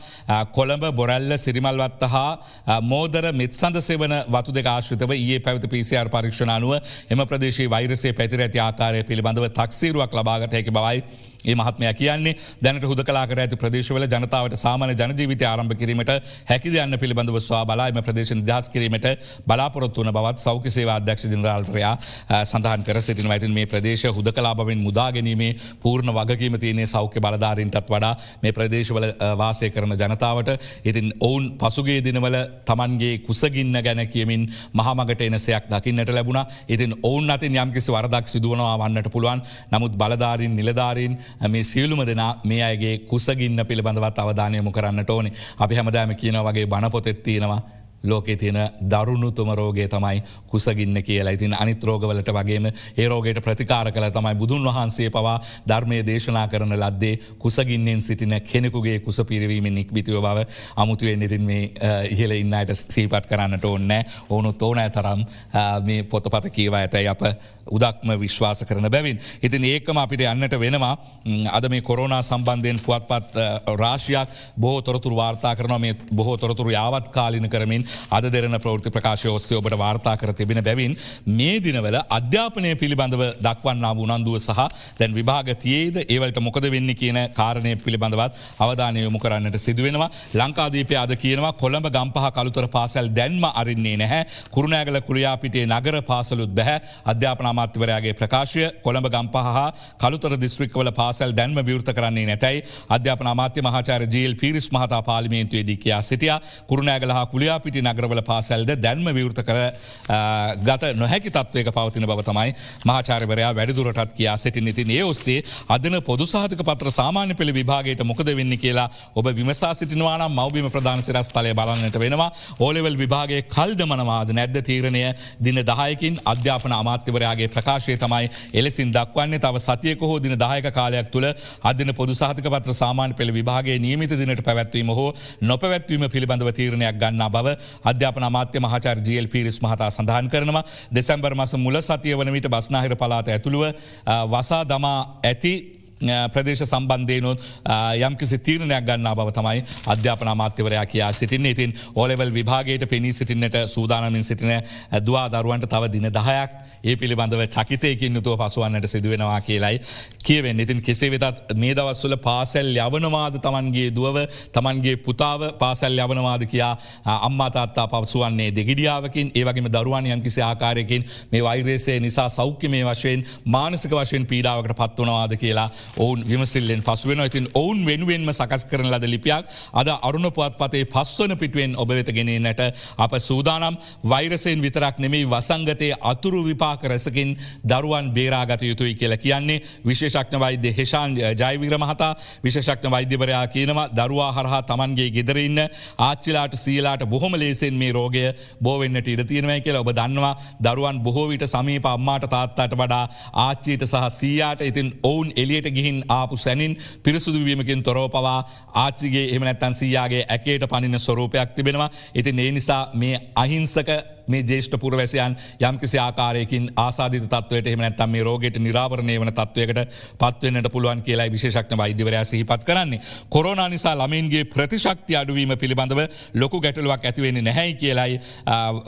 කොළඹ බොරැල්ල සිරිමල්වත්ත හා මෝදර මෙත්සඳ සෙවන වතු දෙක ආශ්‍රිතව ඊයේ පැවති PCR පරීක්ෂණ අනුව එම ප්‍රදේශයේ වෛරසය පැතිර ඇති ආකාරය පිළිබඳව තක්සේරුවක් ලබාගත හැකි බවයි ඒ මහත්මයා කියන්නේ. දැනට හුදකලා කර ඇති ප්‍රදේශවල ජනතාවට සාමාන්‍ය ජන ජීවිතය ආරම්භ කිරීමට හැකිද යන්න පිළිබඳව සොයා බලා එම ප්‍රදේශ නිදහස් කිරීමට බලාපොරොත්තු වන බවත් සෞඛ්‍ය සේවා අධ්‍යක්ෂ ජෙනරාල්වරයා සඳහන් කර සිටිනවා. ඉතින් මේ ප්‍රදේශ හුදකලා බවෙන් මුදා ගැනීමේ පූර්ණ වගකීම තියෙන සෞඛ්‍ය බලධාරීන්ටත් වඩා මේ ප්‍රදේශවල වාසය කරන ජනතාවට. ඉතින් ඔවුන් පසුගිය දිනවල තමන්ගේ කුසගින්න ගැන කියමින් මහමගට එනසයක් දකින්නට ලැබුණා. ඉතින් ඔවුන් අතින් යම්කිසි වරදක් සිදුවනවා වන්නට පුළුවන්. නමුත් බලධාරීන් නිලධාරීන් මේ සියලුම දෙනා මේ අයගේ කුසගින්න පිළිබඳවත් අවධානය යොමු කරන්නට ඕනේ. අපි හැමදාම කියනවා වගේ බණ පොතේ තියෙනවා ලෝකේ තියෙන දරුණුතම රෝගය තමයි කුසගින්න කියලා. ඉතින් අනිත් රෝගවලට වගේම ඒ රෝගයට ප්‍රතිකාර කළ තමයි බුදුන් වහන්සේ පවා ධර්මයේ දේශනා කරන ලද්දේ කුසගින්නෙන් සිටින කෙනෙකුගේ කුස පිරවීමෙන් නික්බිතිව බව අමුතුවෙන් ඉතින් මේ ඉහළ ඉන්න අයට සිහිපත් කරන්නට ඕනේ නැහැ. ඕනොත් ඕනෑ තරම් මේ පොතපත කියවා ඇතයි අප උදක්ම විශ්වාස කරන බැවින්. ඉතින් ඒකම අපිට යන්නට වෙනවා. අද මේ කොරෝනා සම්බන්ධයෙන් පුවත්පත් රාශියක් බොහෝ තොරතුරු වාර්තා කරනවා. මේ බොහෝ තොරතුරු යාවත් කාලින කරමින් අද දෙරන ප්‍රවෘත්ති ප්‍රකාශය ඔස්සේ ඔබට වාර්තා කර තිබෙන බැවින් මේ දිනවල අධ්‍යාපනය පිළිබඳව දක්වන්නා වූ උනන්දුව සහ දැන් විභාග තියේද ඒවලට මොකද වෙන්නේ කියන කාරණය පිළිබඳවත් අවධානය යොමු කරන්නට සිදුවෙනවා. ලංකාදීපය අද කියනවා කොළඹ ගම්පහ කළුතර පාසල් දැන්ම අරින්නේ නැහැ. කුරුණෑගල කුලියාපිටියේ නගර පාසලුත් බැහැ. අධ්‍යාපන අමාත්‍යවරයාගේ ප්‍රකාශය කොළඹ ගම්පහ හා කළුතර දිස්ත්‍රික්කවල පාසල් දැන්ම විවෘත කරන්නේ නැතයි අධ්‍යාපන අමාත්‍ය මහාචාර්ය ජී.එල්. පීරිස් මහතා පාර්ලිමේන්තුවේදී කියා සිටියා. කුරුණෑගල හා කුලියාපිටිය නගරවල පාසැල්ද දැන්ම විවෘත කර ගත නොහැකි තත්වයක පවතින බව තමයි මහාචාර්යවරයා වැඩිදුරටත් කියා සිටින. ඉතින් ඒ ඔස්සේ අදන පොදු සහතික පත්‍ර සාමාන්‍ය පෙළ විභාගයට මොකද වෙන්නේ කියලා ඔබ විමසා සිටිනවා නම් මව්බිම ප්‍රධාන සිරස්තලය බලන්නට වෙනවා. ඕලෙවල් විභාගයේ කල් දමනවාද නැද්ද තීරණය දින 10කින් අධ්‍යාපන අමාත්‍යවරයාගේ ප්‍රකාශය තමයි එලෙසින් දක්වන්නේ. තව සතියක හෝ දින 10ක කාලයක් තුළ අදන පොදු සහතික පත්‍ර සාමාන්‍ය පෙළ විභාගයේ නියමිත දිනට පැවැත්වීම හෝ නොපැවැත්වීම පිළිබඳව තීරණයක් ගන්නා බව අධ්‍යාපන අමාත්‍ය මහාචාර්ය ජී.එල්. පීරිස් මහතා සඳහන් කරනවා. දෙසැම්බර් මාස මුල සතිය වන විට බස්නාහිර පළාත ඇතුළුව වසා දමා ඇති ප්‍රදේශ සම්බන්ධයනොත් යම්කිසි තීරණයක් ගන්නා බව තමයි අධ්‍යාපන අමාත්‍යවරයා කියා සිටින්නේ. ඉතින් ඕලෙවල් විභාගයට පෙනී සිටින්නට සූදානමින් සිටින දුවා දරුවන්ට තව දින 10ක් ඒ පිළිබඳව චකිතයකින් යුතුව පසුවන්නට සිදුවෙනවා කියලයි කියවෙන්නේ. ඉතින් කෙසේ වෙතත් මේ දවස්වල පාසල් යවනවාද තමන්ගේ දුවව තමන්ගේ පුතාව පාසල් යවනවාද කියා අම්මා තාත්තා පසුවන්නේ දෙගිඩියාවකින්. ඒ වගේම දරුවන් යම්කිසි ආකාරයකින් මේ වෛරසය නිසා සෞඛ්‍යමය වශයෙන් මානසික වශයෙන් පීඩාවකට පත් වනවාද කියලා ඔවුන් විමසිල්ලෙන් පසු වෙනවා. ඉතින් ඔවුන් වෙනුවෙන්ම සකස් කරන ලද ලිපියක් අද අරුණ පුවත්පතේ 5 වන පිටුවෙන් ඔබ වෙත ගෙනෙන්නට අප සූදානම්. වෛරසයෙන් විතරක් නෙමෙයි වසංගතයේ අතුරු විපාක රැසකින් දරුවන් බේරාගත යුතුයි කියලා කියන්නේ විශේෂඥ වෛද්‍ය හෙෂාන් ජයවීර මහතා. විශේෂඥ වෛද්‍යවරයා කියනවා දරුවා හරහා Tamanගේ ගෙදර ඉන්න ආච්චිලාට සීලාට බොහොම ලේසියෙන් මේ රෝගය බෝ වෙන්නට ඉඩ තියෙනවා කියලා. ඔබ දන්නවා දරුවන් බොහෝ විට සමීප අම්මාට තාත්තාට වඩා ආච්චියට සහ සීයාට ඉතින් ඔවුන් එළියට ගිහින් ආපු සැනින් පිරිසුදු වීමකින් තොරව පවා ආච්චිගේ එහෙම නැත්නම් සීයාගේ ඇකේට පනින ස්වරූපයක් තිබෙනවා. ඉතින් ඒ නිසා මේ අහිංසක මේ ජේෂ්ඨ පුරවැසියන් යම්කිසි ආකාරයකින් ආසාදිත තත්වයට එහෙම නැත්නම් මේ රෝගයට නිරාවරණය වන තත්වයකට පත් වෙන්නට පුළුවන් කියලායි විශේෂඥ වෛද්‍යවරයා සිහිපත් කරන්නේ. කොරෝනා නිසා ළමයින්ගේ ප්‍රතිශක්තිය අඩුවීම පිළිබඳව ලොකු ගැටලුවක් ඇති වෙන්නේ නැහැයි කියලායි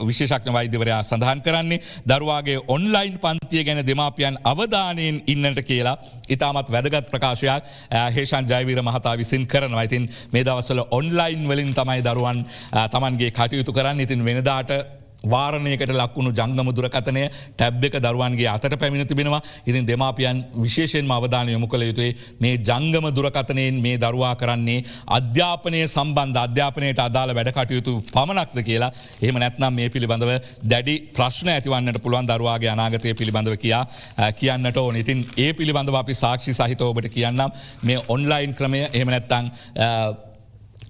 විශේෂඥ වෛද්‍යවරයා සඳහන් කරන්නේ. දරුවාගේ ඔන්ලයින් පන්තිය ගැන දෙමාපියන් අවධානයෙන් ඉන්නට කියලා ඉතාමත් වැදගත් ප්‍රකාශයක් හේෂාන් ජයවීර මහතා විසින් කරනවා. ඉතින් මේ දවස්වල ඔන්ලයින් වලින් තමයි දරුවන් Tamanගේ කටයුතු කරන්නේ. ඉතින් වෙනදාට වාරණයකට ලක්වුණු ජංගම දුරකථනය ටැබ් එක දරුවන්ගේ අතට පැමිණ තිබෙනවා. ඉතින් දෙමාපියන් විශේෂයෙන්ම අවධානය යොමු කළ යුතුයි මේ ජංගම දුරකථනයෙන් මේ දරුවා කරන්නේ අධ්‍යාපනය සම්බන්ධ අධ්‍යාපනයට අදාළ වැඩ කටයුතු පමණක්ද කියලා. එහෙම නැත්නම් මේ පිළිබඳව දැඩි ප්‍රශ්න ඇතිවන්නට පුළුවන් දරුවාගේ අනාගතය පිළිබඳව කියන්නට ඕන. ඉතින් ඒ පිළිබඳව අපි සාක්ෂි සහිතව ඔබට කියන්නම්. මේ ඔන්ලයින් ක්‍රමය එහෙම නැත්නම්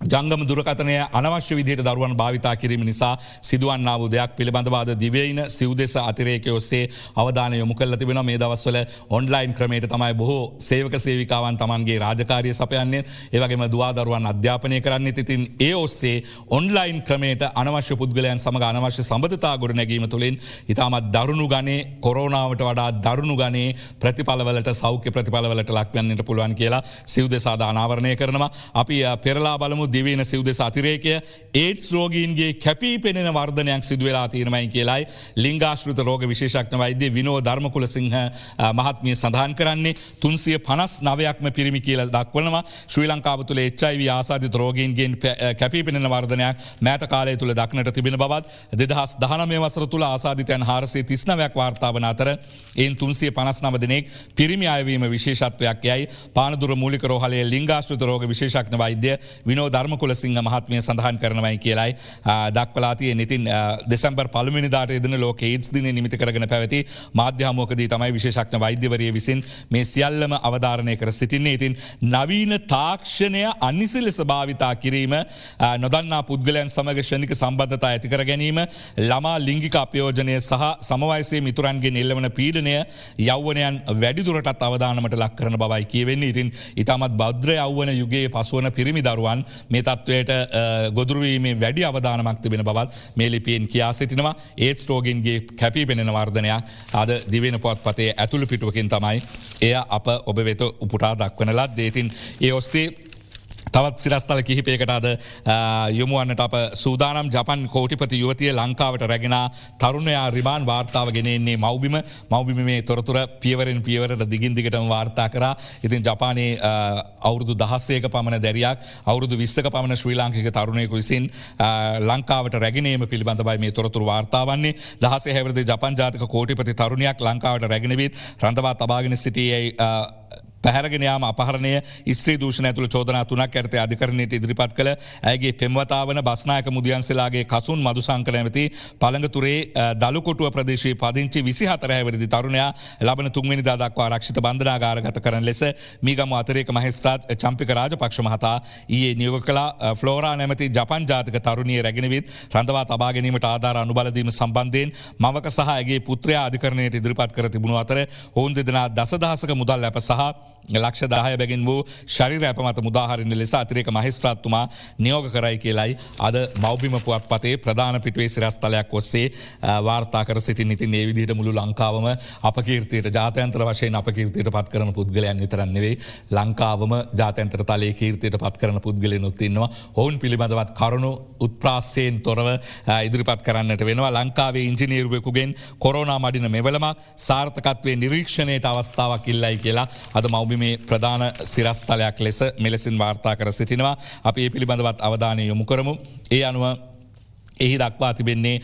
ජංගම දුරකථනය අනවශ්‍ය විදිහට දරුවන් භාවිතා කිරීම නිසා සිදුවන්නා වූ දෙයක් පිළිබඳව අද දිවයින සිව්දෙස අතිරේකය ඔස්සේ අවධානය යොමු කරලා තිබෙනවා. මේ දවස්වල ඔන්ලයින් ක්‍රමයට තමයි බොහෝ සේවක සේවිකාවන් Tamanගේ රාජකාරිය සපයන්නේ. ඒ වගේම දුවා දරුවන් අධ්‍යාපනය කරන්නේ. ඉතින් ඒ ඔස්සේ ඔන්ලයින් ක්‍රමයට අනවශ්‍ය පුද්ගලයන් සමග අනවශ්‍ය සම්බන්ධතා ගොඩනැගීම තුළින් ඉතාමත් දරුණු ගණේ කොරෝනාවට වඩා දරුණු ගණේ ප්‍රතිඵලවලට සෞඛ්‍ය ප්‍රතිඵලවලට ලක් වෙන්නට පුළුවන් කියලා සිව්දෙස අනාවරණය කරනවා. අපි පෙරලා බලමු දිවයින සිව්දෙස අතිරේකය ඒඩ්ස් රෝගීන්ගේ කැපී පෙනෙන වර්ධනයක් සිදු වෙලා තියෙනවායි කියලායි ලිංගාශ්‍රිත රෝග විශේෂඥ වෛද්‍ය විනෝ ධර්මකුලසිංහ මහත්මිය සඳහන් කරන්නේ. 359ක්ම පිරිමි කියලා දක්වනවා. ශ්‍රී ලංකාව තුළ HIV ආසාදිත රෝගීන්ගෙන් කැපී පෙනෙන වර්ධනයක් මෑත කාලය තුළ දක්නට තිබෙන බවත් 2019 වසර තුළ ආසාදිතයන් 439ක් වාර්තා වන අතර එයින් 359 දෙනෙක් පිරිමි අයවීම විශේෂත්වයක් යයි පානදුර මූලික රෝහලේ ලිංගාශ්‍රිත රෝග විශේෂඥ වෛද්‍ය විනෝ ධර්මකුලසිංහ මහත්මිය සඳහන් කරනවයි කියලායි දක්වලා තියෙන්නේ. ඉතින් දෙසැම්බර් 1 වෙනිදාට එදින ලෝක ඒඩ්ස් දිනය නිමිති කරගෙන පැවති මාධ්‍ය හමුවකදී තමයි විශේෂඥ වෛද්‍යවරිය විසින් මේ සියල්ලම අවධාරණය කර සිටින්නේ. ඉතින් නවීන තාක්ෂණය අනිසි ලෙස භාවිතා කිරීම, නොදන්නා පුද්ගලයන් සමග ශනික සම්බන්ධතා ඇති කර ගැනීම, ළමා ලිංගික අපයෝජනය සහ සමවයසේ මිතුරන්ගෙන් එල්ලවන පීඩනය යෞවනයන් වැඩිදුරටත් අවධානමට ලක් කරන බවයි කියවෙන්නේ. ඉතින් ඉතාමත් භද්‍ර යෞවන යුගයේ පසුවන පිරිමි දරුවන් මේ තත්වයට ගොදුරුවීමේ වැඩි අවධානමක් තිබෙන බවත් මේ ලිපියෙන් කියා සිටිනවා. ඒඩ්ස් රෝගීන්ගේ කැපී පෙනෙන වර්ධනයක් අද දිවයින පුවත්පතේ ඇතුළු පිටුවකින් තමයි එය අප ඔබ වෙත උපුටා දක්වන ලද්දේ. ඉතින් ඒ ඔස්සේ තවත් සිරස්තල කිහිපයකට අද යොමුවන්නට අප සූදානම්. ජපන් කෝටිපති යුවතිය ලංකාවට රැගෙන තරුණයා රිමාන්ඩ් වාර්තාව ගෙනෙන්නේ මව්බිම මේ තොරතුර පියවරෙන් පියවරට දිගින් දිගටම වාර්තා කරා. ඉතින් ජපානයේ අවුරුදු 16ක පමණ දැරියක් අවුරුදු 20ක පමණ ශ්‍රී ලාංකික තරුණයෙකු විසින් ලංකාවට රැගෙනීම පිළිබඳවයි මේ තොරතුරු වාර්තා වන්නේ. 16 හැවිරිදි ජපන් ජාතික කෝටිපති තරුණියක් ලංකාවට රැගෙන විත් රඳවා තබාගෙන සිටියේ පැහැරගෙන යාම අපහරණය ස්ත්‍රී දූෂණ ඇතුළු චෝදනා 3ක් යටතේ අධිකරණයට ඉදිරිපත් කළ ඇගේ පෙම්වතා වන බස්නායක මුදියන්සලාගේ කසුන් මදුසංකර නැමැති පළඟතුරේ දලුකොටුව ප්‍රදේශයේ පදිංචි 24 හැවිරිදි තරුණයා ලබන 3 වෙනිදා දක්වා ආරක්ෂිත බන්ධනාගාරගත කරන ලෙස මීගමු අතිරේක මහේස්ත්‍රාත් චම්පික රාජපක්ෂ මහතා ඊයේ නියෝග කළ ෆ්ලෝරා නැමැති ජපන් ජාතික තරුණිය රැගෙන විත් රඳවා තබා ගැනීමට ආධාර අනුබල දීම සම්බන්ධයෙන් මවක සහ ඇගේ පුත්‍රයා අධිකරණයට ඉදිරිපත් කර තිබුණු අතර ඔවුන් දෙදෙනා දසදහසක මුදල් අප සහ ලක්ෂ 10 බැගින් වූ ශරීර අප මත මුදාහරින්න ලෙස අතිරේක මහේස්ත්‍රාත්තුමා නියෝග කරයි කියලයි අද මව්බිම පුවත්පතේ ප්‍රධාන පිටුවේ සිරස්තලයක් ඔස්සේ වාර්තා කර සිටින. ඉතින් මේ විදිහට මුළු ලංකාවම අපකීර්තියට ජාත්‍යන්තර වශයෙන් අපකීර්තියට පත් කරන පුද්ගලයන් විතරක් නෙවෙයි ලංකාවම ජාත්‍යන්තර තලයේ කීර්තියට පත් කරන පුද්ගලයන්ුත් ඉන්නවා. ඔවුන් පිළිබඳවත් කරුණු උත්ප්‍රාසයෙන් තොරව ඉදිරිපත් කරන්නට වෙනවා. ලංකාවේ ඉංජිනේරුවෙකුගෙන් කොරෝනා මඩින මෙවලමක් සාර්ථකත්වයේ නිරීක්ෂණයට අවස්ථාවක් ඉල්ලයි කියලා අද මේ ප්‍රධාන සිරස්තලයක් ලෙස මෙලෙසින් වාර්තා කර සිටිනවා. අපි ඒ පිළිබඳවත් අවධානය යොමු කරමු. ඒ අනුව එහි දක්වා තිබෙන්නේ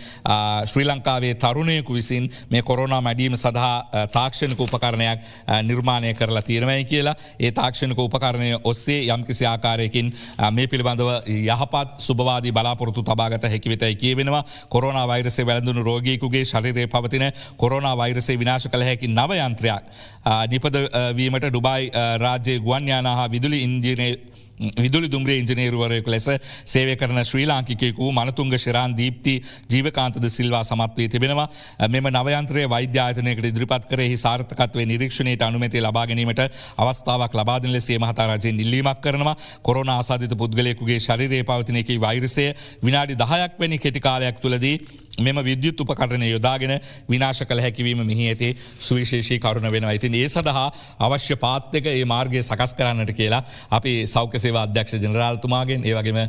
ශ්‍රී ලංකාවේ තරුණයකු විසින් මේ කොරෝනා මැඩීම සඳහා තාක්ෂණක උපකරණයක් නිර්මාණය කරලා තියෙනවයි කියලා ඒ තාක්ෂණක උපකරණය ඔස්සේ යම්කිසි ආකාරයකින් මේ පිළිබඳව යහපත් සුභවාදී බලාපොරොත්තු තබාගත හැකිවිතයි කියවෙනවා කොරෝනා වෛරසය වැළඳුණු රෝගීකුගේ ශරීරයේ පවතින කොරෝනා වෛරසය විනාශ කළ හැකි නව යන්ත්‍රයක් නිපද වීමට ඩුබායි රාජ්‍යයේ ගුවන් යානා හා විදුලි දුම්රිය ඉංජිනේරුවරයෙකු ලෙස සේවය කරන ශ්‍රී ලාංකිකයෙකු මනතුංග ශිරාන් දීප්ති ජීවකාන්තද සිල්වා සමත් වී තිබෙනවා මෙම නවයන්ත්‍රය වෛද්‍ය ආයතනයකට ඉදිරිපත් කර එහි සාර්ථකත්වයේ නිරීක්ෂණයට අනුමැතිය ලබා ගැනීමට අවස්ථාවක් ලබා දෙන ලෙස ඒ මහතා රජයෙන් ඉල්ලීමක් කරනවා කොරෝනා ආසාදිත පුද්ගලයෙකුගේ ශරීරයේ පවතින එකී වෛරසය විනාඩි 10ක් වැනි කෙටි කාලයක් තුලදී මෙම විද්‍යුත් උපකරණය යොදාගෙන විනාශ කළ හැකිවීම මෙහි ඇති සුවිශේෂී කරුණ වෙනවා. ඉතින් ඒ සඳහා අවශ්‍ය පාත් එක ඒ මාර්ගය සකස් කරන්නට කියලා අපි සෞඛ්‍ය සේවා අධ්‍යක්ෂ ජෙනරාල්තුමාගෙන් ඒ වගේම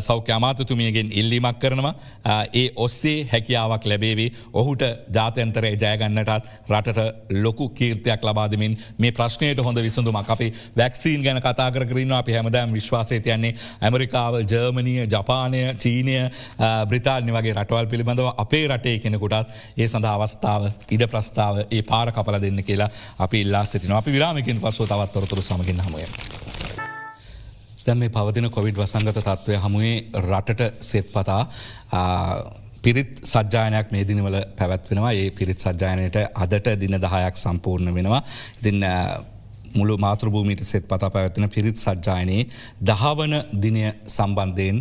සෞඛ්‍ය අමාත්‍යතුමියගෙන් ඉල්ලීමක් කරනවා. ඒ ඔස්සේ හැකියාවක් ලැබේවි. ඔහුට ජාත්‍යන්තරයේ ජය ගන්නටත් රටට ලොකු කීර්තියක් ලබා දෙමින් මේ ප්‍රශ්නයට හොඳ විසඳුමක් අපි වැක්සීන් ගැන කතා කර ඉන්නවා. අපි හැමදාම විශ්වාසය තියන්නේ ඇමරිකාව, ජර්මනිය, ජපානය, චීනය, බ්‍රිතාන්‍ය වගේ රටවල් පිළිබඳව අපේ රටේ කෙනෙකුටත් ඒ සඳහා අවස්ථාව ඉඩ ප්‍රස්ථාව ඒ පාර කපලා දෙන්න කියලා අපි ඉල්ලා සිටිනවා. අපි විරාමකින් පසුව තවත් තොරතුරු සමගින් හමු වෙමු. දැන් මේ පවතින කොවිඩ් වසංගත තත්ත්වය හමුවේ රටට සෙත්පතා පිරිත් සජ්ජායනයක් මේ දිනවල පැවැත්වෙනවා. ඒ පිරිත් සජ්ජායනයට අදට දින 10ක් සම්පූර්ණ වෙනවා. ඉතින් මුළු මාතෘභූමියට සෙත් පතා පැවැත්වෙන පිරිත් සජ්ජායනයේ 10 වන දිනය සම්බන්ධයෙන්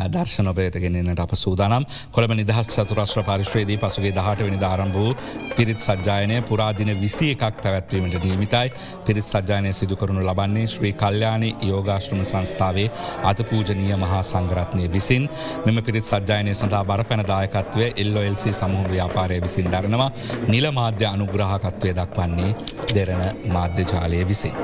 දර්ශන ඔබයතගෙනන්නට අප සූදානම්. කොළඹ නිදහස් චතුරස්‍ර පරිශ්වයේදී පසුගේ 18 වෙනිදා ආරම්භ වූ පිරිත් සජ්ජායනය පුරා දින 21ක් පැවැත්වීමට නියමිතයි. පිරිත් සජ්ජායනය සිදු කරනු ලබන්නේ ශ්‍රී කල්යාණි යෝගාශ්‍රම සංස්ථාවේ අතිපූජනීය මහා සංඝරත්නය විසින්. මෙම පිරිත් සජ්ජායනය සඳහා බරපැන දායකත්වය LOLC සමූහ ව්‍යාපාරය විසින් දරනවා. නිල මාධ්‍ය අනුග්‍රහකත්වය දක්වන්නේ දෙරණ මාධ්‍ය ජාලය විසින්.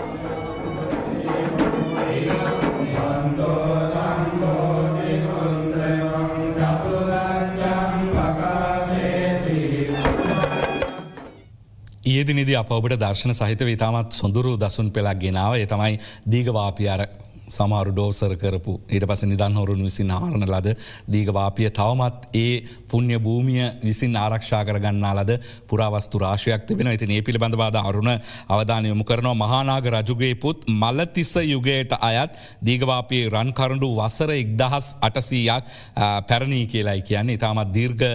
ඊයේදිනේදී අප ඔබට දර්ශන සහිතව ඉතාමත් සොඳුරු දසුන් පෙළක් ගෙනාව. ඒ තමයි දීඝවාපිය අර සමහරු ඩෝසර් කරපු ඊට පස්සේ නිදන් හොරුන් විසින් ආරණ ලද දීඝවාපිය තවමත් ඒ පුණ්‍ය භූමිය විසින් ආරක්ෂා කර ගන්නා ලද පුරාවස්තු රාශියක් තිබෙනවා. ඉතින් මේ පිළිබඳව අරුණ අවධානය යොමු කරනවා. මහානාග රජුගේ පුත් මලතිස්ස යුගයට අයත් දීඝවාපියේ රන් කරඬු වසර 1800ක් පැරණි කියලායි කියන්නේ. ඉතාමත් දීර්ඝ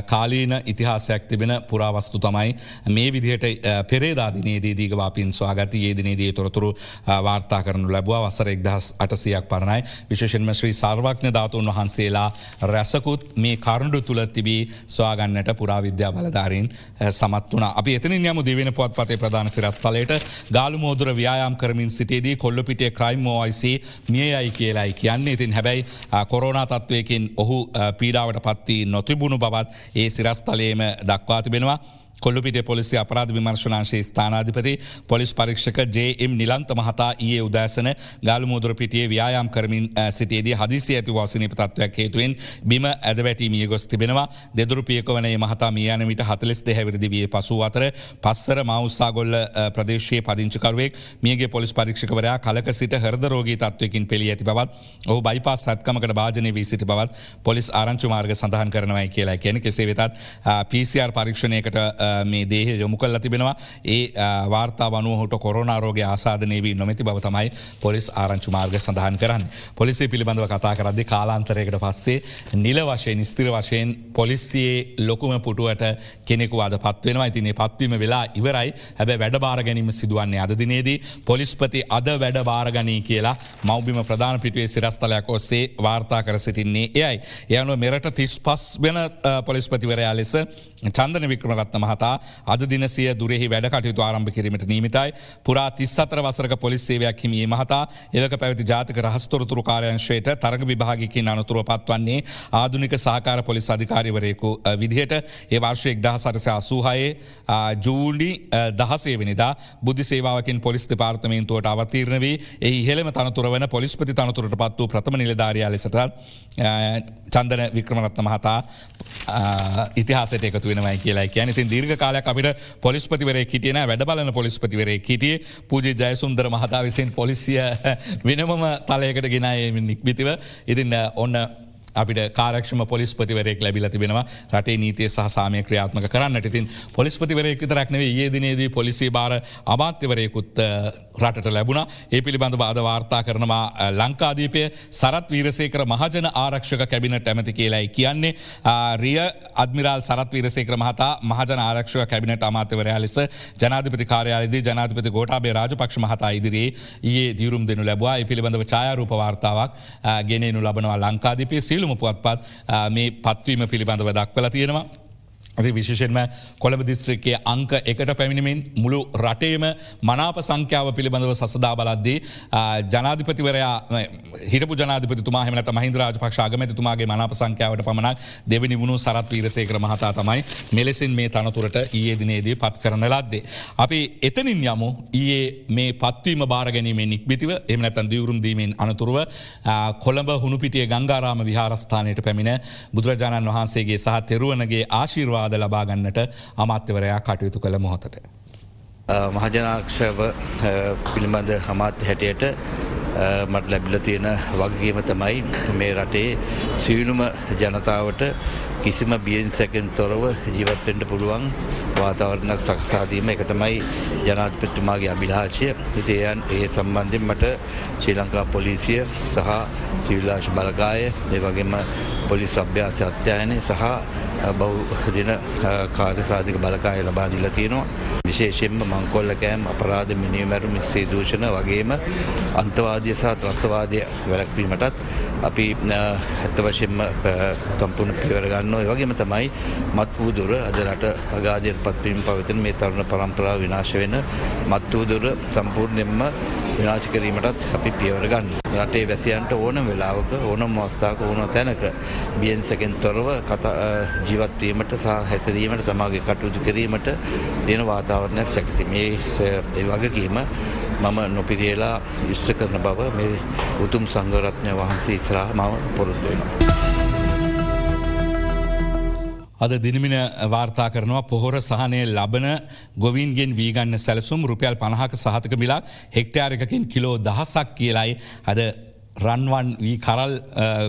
කාලීන ඉතිහාසයක් තිබෙන පුරාවස්තු තමයි මේ විදිහට පෙරේදා දිනේදී දීඝවාපීන් සොයාගත්තී. ඒ දිනේදී තොරතුරු වාර්තා කරනු ලැබුවා. වසර 1800ක් පරණයි. විශේෂයෙන්ම ශ්‍රී සර්වඥ ධාතුන් වහන්සේලා රැසකුත් මේ කරඬු තුල තිබී සොයාගන්නට පුරාවිද්‍යා බලධාරීන් සමත් වුණා. අපි එතනින් යමු දිවෙන පුවත්පතේ ප්‍රධාන සිරස්තලයට. ගාලු මෝදුර ව්‍යායාම් කරමින් සිටීදී කොල්ලපිටිය ක්‍රයිම් OIC මිය යයි කියලායි කියන්නේ. ඉතින් හැබැයි කොරෝනා තත්වයකින් ඔහු පීඩාවට පත් වී නොතිබුණු බවත් ඒ සිරස්තලයේම දක්වා තිබෙනවා. කොල්ලුපිටිය පොලිසිය අපරාධ විමර්ශනාංශයේ ස්ථානාධිපති පොලිස් පරීක්ෂක ජේ.එම්. නිලන්ත මහතා ඊයේ උදෑසන ගාලුමුදුර පිටියේ ව්‍යායාම් කරමින් සිටියේදී හදිසි ඇති වාසනීය තත්ත්වයක් හේතුවෙන් බිම ඇද වැටි මිය ගොස් තිබෙනවා. දෙදුරු පියකවන මේ මහතා මිය යන විට 42 හැවිරිදි වියේ පසු අතර පස්සර මාඋස්සාගොල්ල ප්‍රදේශයේ පදිංචිකරුවෙක් මියගේ පොලිස් පරීක්ෂකවරයා කලක සිට හෘද රෝගී තත්ත්වයකින් පෙළී ඇති බවත් ඔහු බයිපාස් සත්කමකට භාජනය වී සිටි බවත් පොලිස් ආරංචි මාර්ග සඳහන් කරනවායි කියලා කියන්නේ. කෙසේ වෙතත් PCR පරීක්ෂණයකට මේ දේහ යොමු කරලා තිබෙනවා. ඒ වාර්තාව අනුව ඔහුට කොරෝනා රෝගය ආසාදනය වී නොමැති බව තමයි පොලිස් ආරංචි මාර්ග සඳහන් කරන්නේ. පොලිසිය පිළිබඳව කතා කරද්දී කාලාන්තරයකට පස්සේ නිල වශයෙන් ස්ථිර වශයෙන් පොලිසියේ ලොකුම පුටුවට කෙනෙකු අද පත් වෙනවා. ඉතින් මේ පත්වීම වෙලා ඉවරයි. හැබැයි වැඩ බාර ගැනීම සිදුවන්නේ අද දිනේදී. පොලිස්පති අද වැඩ බාර ගනී කියලා මව්බිම ප්‍රධාන පිටුවේ සිරස්තලයක් ඔස්සේ වාර්තා කර සිටින්නේ එයයි. ඒ අනුව මෙරට 35 වෙන පොලිස්පතිවරයා ලෙස චන්දන වික්‍රමරත්න මහතා අද දින සිය දුරෙහි වැඩ කටයුතු ආරම්භ කිරීමට නියමිතයි. පුරා 34 වසරක පොලිස් සේවයක් හිමි මේ මහතා එවක පැවති ජාතික රහස් තොරතුරු කාර්යාංශයට තරග විභාගිකයින් අනතුරුව පත්වන්නේ ආධුනික සහකාර පොලිස් අධිකාරිවරයෙකු විදිහට. ඒ වර්ෂයේ 1886 ජූලි 16 වෙනිදා බුද්ධ සේවාවකින් පොලිස් දෙපාර්තමේන්තුවට අවතීර්ණ වී එහි ඉහළම තනතුර වන පොලිස්පති තනතුරට පත් වූ ප්‍රථම නිලධාරියා ලෙසට චන්දන වික්‍රමරත්න මහතා ඉතිහාසයට එකතු වෙනවයි කියලා කියන්නේ. ඉතින් දීර්ඝ කාලයක් අපිට පොලිස්පතිවරයෙක් හිටියේ නැහැ. වැඩ බලන පොලිස්පතිවරයෙක් හිටියේ පූජ්‍ය ජයසුන්දර මහතා විසින් පොලිසිය වෙනමම තලයකට ගෙනාවේ නික්මිතව. ඉතින් ඔන්න අපිට කාරක්ෂම පොලිස්පතිවරයෙක් ලැබිලා තිබෙනවා රටේ නීතිය සහ සාමය ක්‍රියාත්මක කරන්නට. ඉතින් පොලිස්පතිවරයෙක් විතරක් නෙවෙයි ඊයේ දිනේදී පොලිසිය භාර අමාත්‍යවරයෙකුත් රටට ලැබුණා. ඒ පිළිබඳව අද වාර්තා කරනවා ලංකාදීපය සරත් වීරසේකර මහජන ආරක්ෂක කැබිනට් ඇමති කියලායි කියන්නේ. රිය අද්මිරාල් සරත් වීරසේකර මහතා මහජන ආරක්ෂක කැබිනට් අමාත්‍යවරයා ලෙස ජනාධිපති කාර්යාලයේදී ජනාධිපති ගෝඨාභය රාජපක්ෂ මහතා ඉදිරියේ ඊයේ දියුරුම් දෙනු ලැබුවා. ඒ පිළිබඳව ඡායාරූප වාර්තාවක් ගෙනෙනු ලබනවා ලංකාදීපයේ සියලුම පුවත්පත් මේ පත්වීම පිළිබඳව දක්වලා තියෙනවා. අති විශේෂයෙන්ම කොළඹ දිස්ත්‍රික්කයේ අංක 1ට පැමිණෙමින් මුළු රටේම මනාප සංඛ්‍යාව පිළිබඳව සසදා බලද්දී ජනාධිපතිවරයා හිටපු ජනාධිපතිතුමා එහෙම නැත්නම් මහින්ද රාජපක්ෂ අගමැතිතුමාගේ මනාප සංඛ්‍යාවට පමණක් දෙවෙනි වුණු සරත් වීරසේකර මහතා තමයි මෙලෙසින් මේ තනතුරට ඊයේ දිනේදී පත් කරන ලද්දේ. අපි එතනින් යමු ඊයේ මේ පත්වීම බාර ගැනීමෙන් ඉක්බිතිව එහෙම නැත්නම් දියුරුම් දීමෙන් අනතුරුව කොළඹ හුණුපිටිය ගංගාරාම විහාරස්ථානයට පැමිණ බුදුරජාණන් වහන්සේගේ සහ තෙරුවනගේ ආශිර්වාද ලබා ගන්නට අමාත්‍යවරයා කටයුතු කළ මොහොතට මහජනාක්ෂව පිළිබඳ අමාත්‍ය හැටියට මට ලැබිලා තියෙන වගකීම තමයි මේ රටේ සියලුම ජනතාවට කිසිම බියෙන් සැකෙන් තොරව ජීවත් වෙන්න පුළුවන් වාතාවරණයක් සකසා දීම එක තමයි ජනාධිපතිතුමාගේ අභිලාෂය. ඉතින් ඒ සම්බන්ධයෙන් මට ශ්‍රී ලංකා පොලිසිය සහ සිවිල් ආශ බලකාය ඒ වගේම පොලිස් අභ්‍යාස අධ්‍යයනය සහ බහුදින කාර්ය සාධක බලකාය ලබා දීලා තියෙනවා. විශේෂයෙන්ම මංකොල්ල කෑම අපරාධ මිනිමැරුම් ස්ත්‍රී දූෂණ වගේම අන්තවාදී සහ ත්‍රස්තවාදී වැළැක්වීමටත් අපි ඇත්ත වශයෙන්ම සම්පූර්ණ පියවර ගන්නවා. ඒ වගේම තමයි මත් උදුර අද රට අගාධයට පත්වීම පවතින මේ තරුණ පරම්පරාව විනාශ වෙන මත් උදුර සම්පූර්ණයෙන්ම විනාශ කිරීමටත් අපි පියවර ගන්නවා. රටේ වැසියන්ට ඕනම වෙලාවක ඕනම අවස්ථාවක ඕනම තැනක බියෙන් සැකෙන් තොරව ජීවත් වීමට සහ හැසිරීමට තමාගේ කටයුතු කිරීමට දෙන වාතාවරණයක් සැකසීමේ ඒ වගකීම මම නොපිරියලා ඉෂ්ට කරන බව මේ උතුම් සංඝ රත්නය වහන්සේ ඉස්සරහා මම පොරොන්දු වෙනවා. අද දිනමින වාර්තා කරනවා පොහොර සහනය ලබන ගොවීන්ගෙන් වීගන්න සැලසුම් රුපියල් 50ක සහතික මිලක් හෙක්ටයාරයකින් කිලෝ 1000ක් කියලයි අද රන්වන් වී කරල්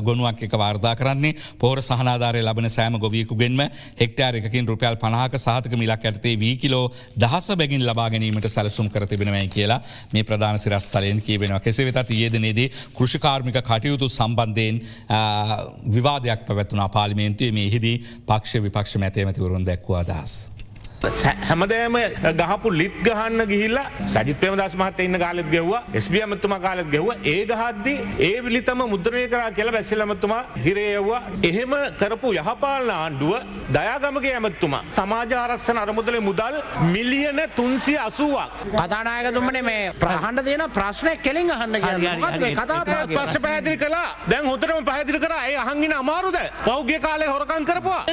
ගොනුවක් එක වාර්තා කරන්නේ. පොහොර සහනාධාරය ලබන සෑම ගොවියකුගෙන්ම හෙක්ටයාරයකින් රුපියල් 50ක සහතික මිලක් ඇත්තේ වී කිලෝ 10 බැගින් ලබා ගැනීමට සැලසුම් කර තිබෙනවයි කියලා මේ ප්‍රධාන සිරස්තලයෙන් කියවෙනවා. කෙසේ වෙතත් ඊයේ දිනේදී කෘෂිකාර්මික කටයුතු සම්බන්ධයෙන් විවාදයක් පැවැත්වුණා පාර්ලිමේන්තුවේ. මේෙහිදී පක්ෂ විපක්ෂ මැති ඇමතිවරුන් දැක්වූ අදහස්. හැමදේම ගහපු ලිත් ගහන්න ගිහිල්ලා සජිත් ප්‍රේමදාස මහත්තයා ඉන්න කාලෙත් ගැහුවා, එස්.බී. ඇමතුමා කාලෙත් ගැහුවා. ඒ ගහද්දි ඒ විලිතම මුද්‍රණය කරා කියලා බැසිල් ඇමතුමා හිරේ යවුවා. එහෙම කරපු යහපාලන ආණ්ඩුව දයාගමගේ ඇමතුමා සමාජ ආරක්ෂණ අරමුදලේ මුදල් මිලියන 380ක් කතානායකතුමනේ මේ ප්‍රහඬ තියෙන ප්‍රශ්නේ කෙලින් අහන්න කියන්නේ. මොකක්ද මේ කතාව ප්‍රශ්න පැහැදිලි කළා. දැන් හොඳටම පැහැදිලි කරා. ඒ අහන් ඉන්න අමාරුද? පෞද්ගලික කාලේ හොරකම් කරපුවා.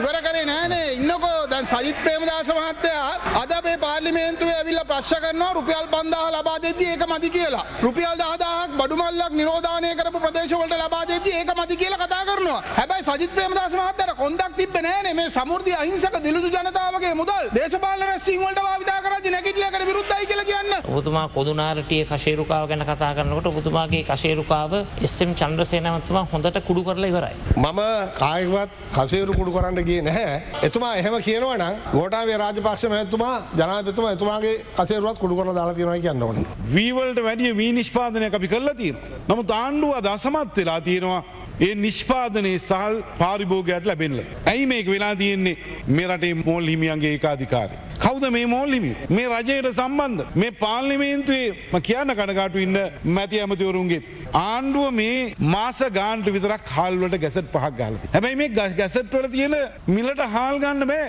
ඉවර කරේ නෑනේ. ඉන්නකෝ දැන් සජිත් ප්‍රේමදාස මහත්තයා අද මේ පාර්ලිමේන්තුවේ ඇවිල්ලා ප්‍රශ්න කරනවා රුපියල් 5000 ලබා දෙද්දී ඒක මදි කියලා. රුපියල් 10000ක් බඩු මල්ලක් නිරෝධානය කරපු ප්‍රදේශවලට ලබා දෙද්දී ඒක මදි කියලා කතා කරනවා. හැබැයි සජිත් ප්‍රේමදාස මහත්තයාට කොන්දක් තිබ්බේ නෑනේ මේ සමෘද්ධි අහිංසක දිලිසු ජනතාවගේ මුදල් දේශපාලන රැස්වීම් වලට භාවිතා කරද්දී නැගිටලයකට විරුද්ධයි කියලා කියන්න. ඔබතුමා කොදුනාරටියේ කෂේරුකාව ගැන කතා කරනකොට ඔබතුමාගේ කෂේරුකාව එස්.එම්. චන්ද්‍රසේන මහත්මයා හොඳට කුඩු කරලා ඉවරයි. මම කායිකවත් කෂේරු කුඩු කරන්න ගියේ නැහැ. එතුමා එහෙම කියනවා නම් ගෝඨාභය රාජපක්ෂ මහත්මයා ජනාධිපතිතුමා එතුමාගේ කෂේරුවත් කුඩු කරලා දාලා තියෙනවා කියන්න ඕනේ. වී වලට වැඩිය වී නිෂ්පාදනයක් අපි කරලා තියෙනවා. නමුත් ආණ්ඩුව අද අසමත් වෙලා තියෙනවා ඒ නිෂ්පාදනයේ සහල් පාරිභෝගයට ලැබෙන්න. ඇයි මේක වෙලා තියෙන්නේ? මේ රටේ මෝල් හිමියන්ගේ ඒකාධිකාරය. කවුද මේ මෝල් හිමියෝ? මේ රජයට සම්බන්ධ මේ පාර්ලිමේන්තුවේ මම කියන්න කනගාටු ඉන්න මැති ඇමතිවරුන්ගේ ආණ්ඩුව මේ මාස ගානට විතරක් හාල් වලට ගැසට් 5ක් ගහලා තියෙනවා. හැබැයි මේ ගැසට් වල තියෙන මිලට හාල් ගන්න බෑ.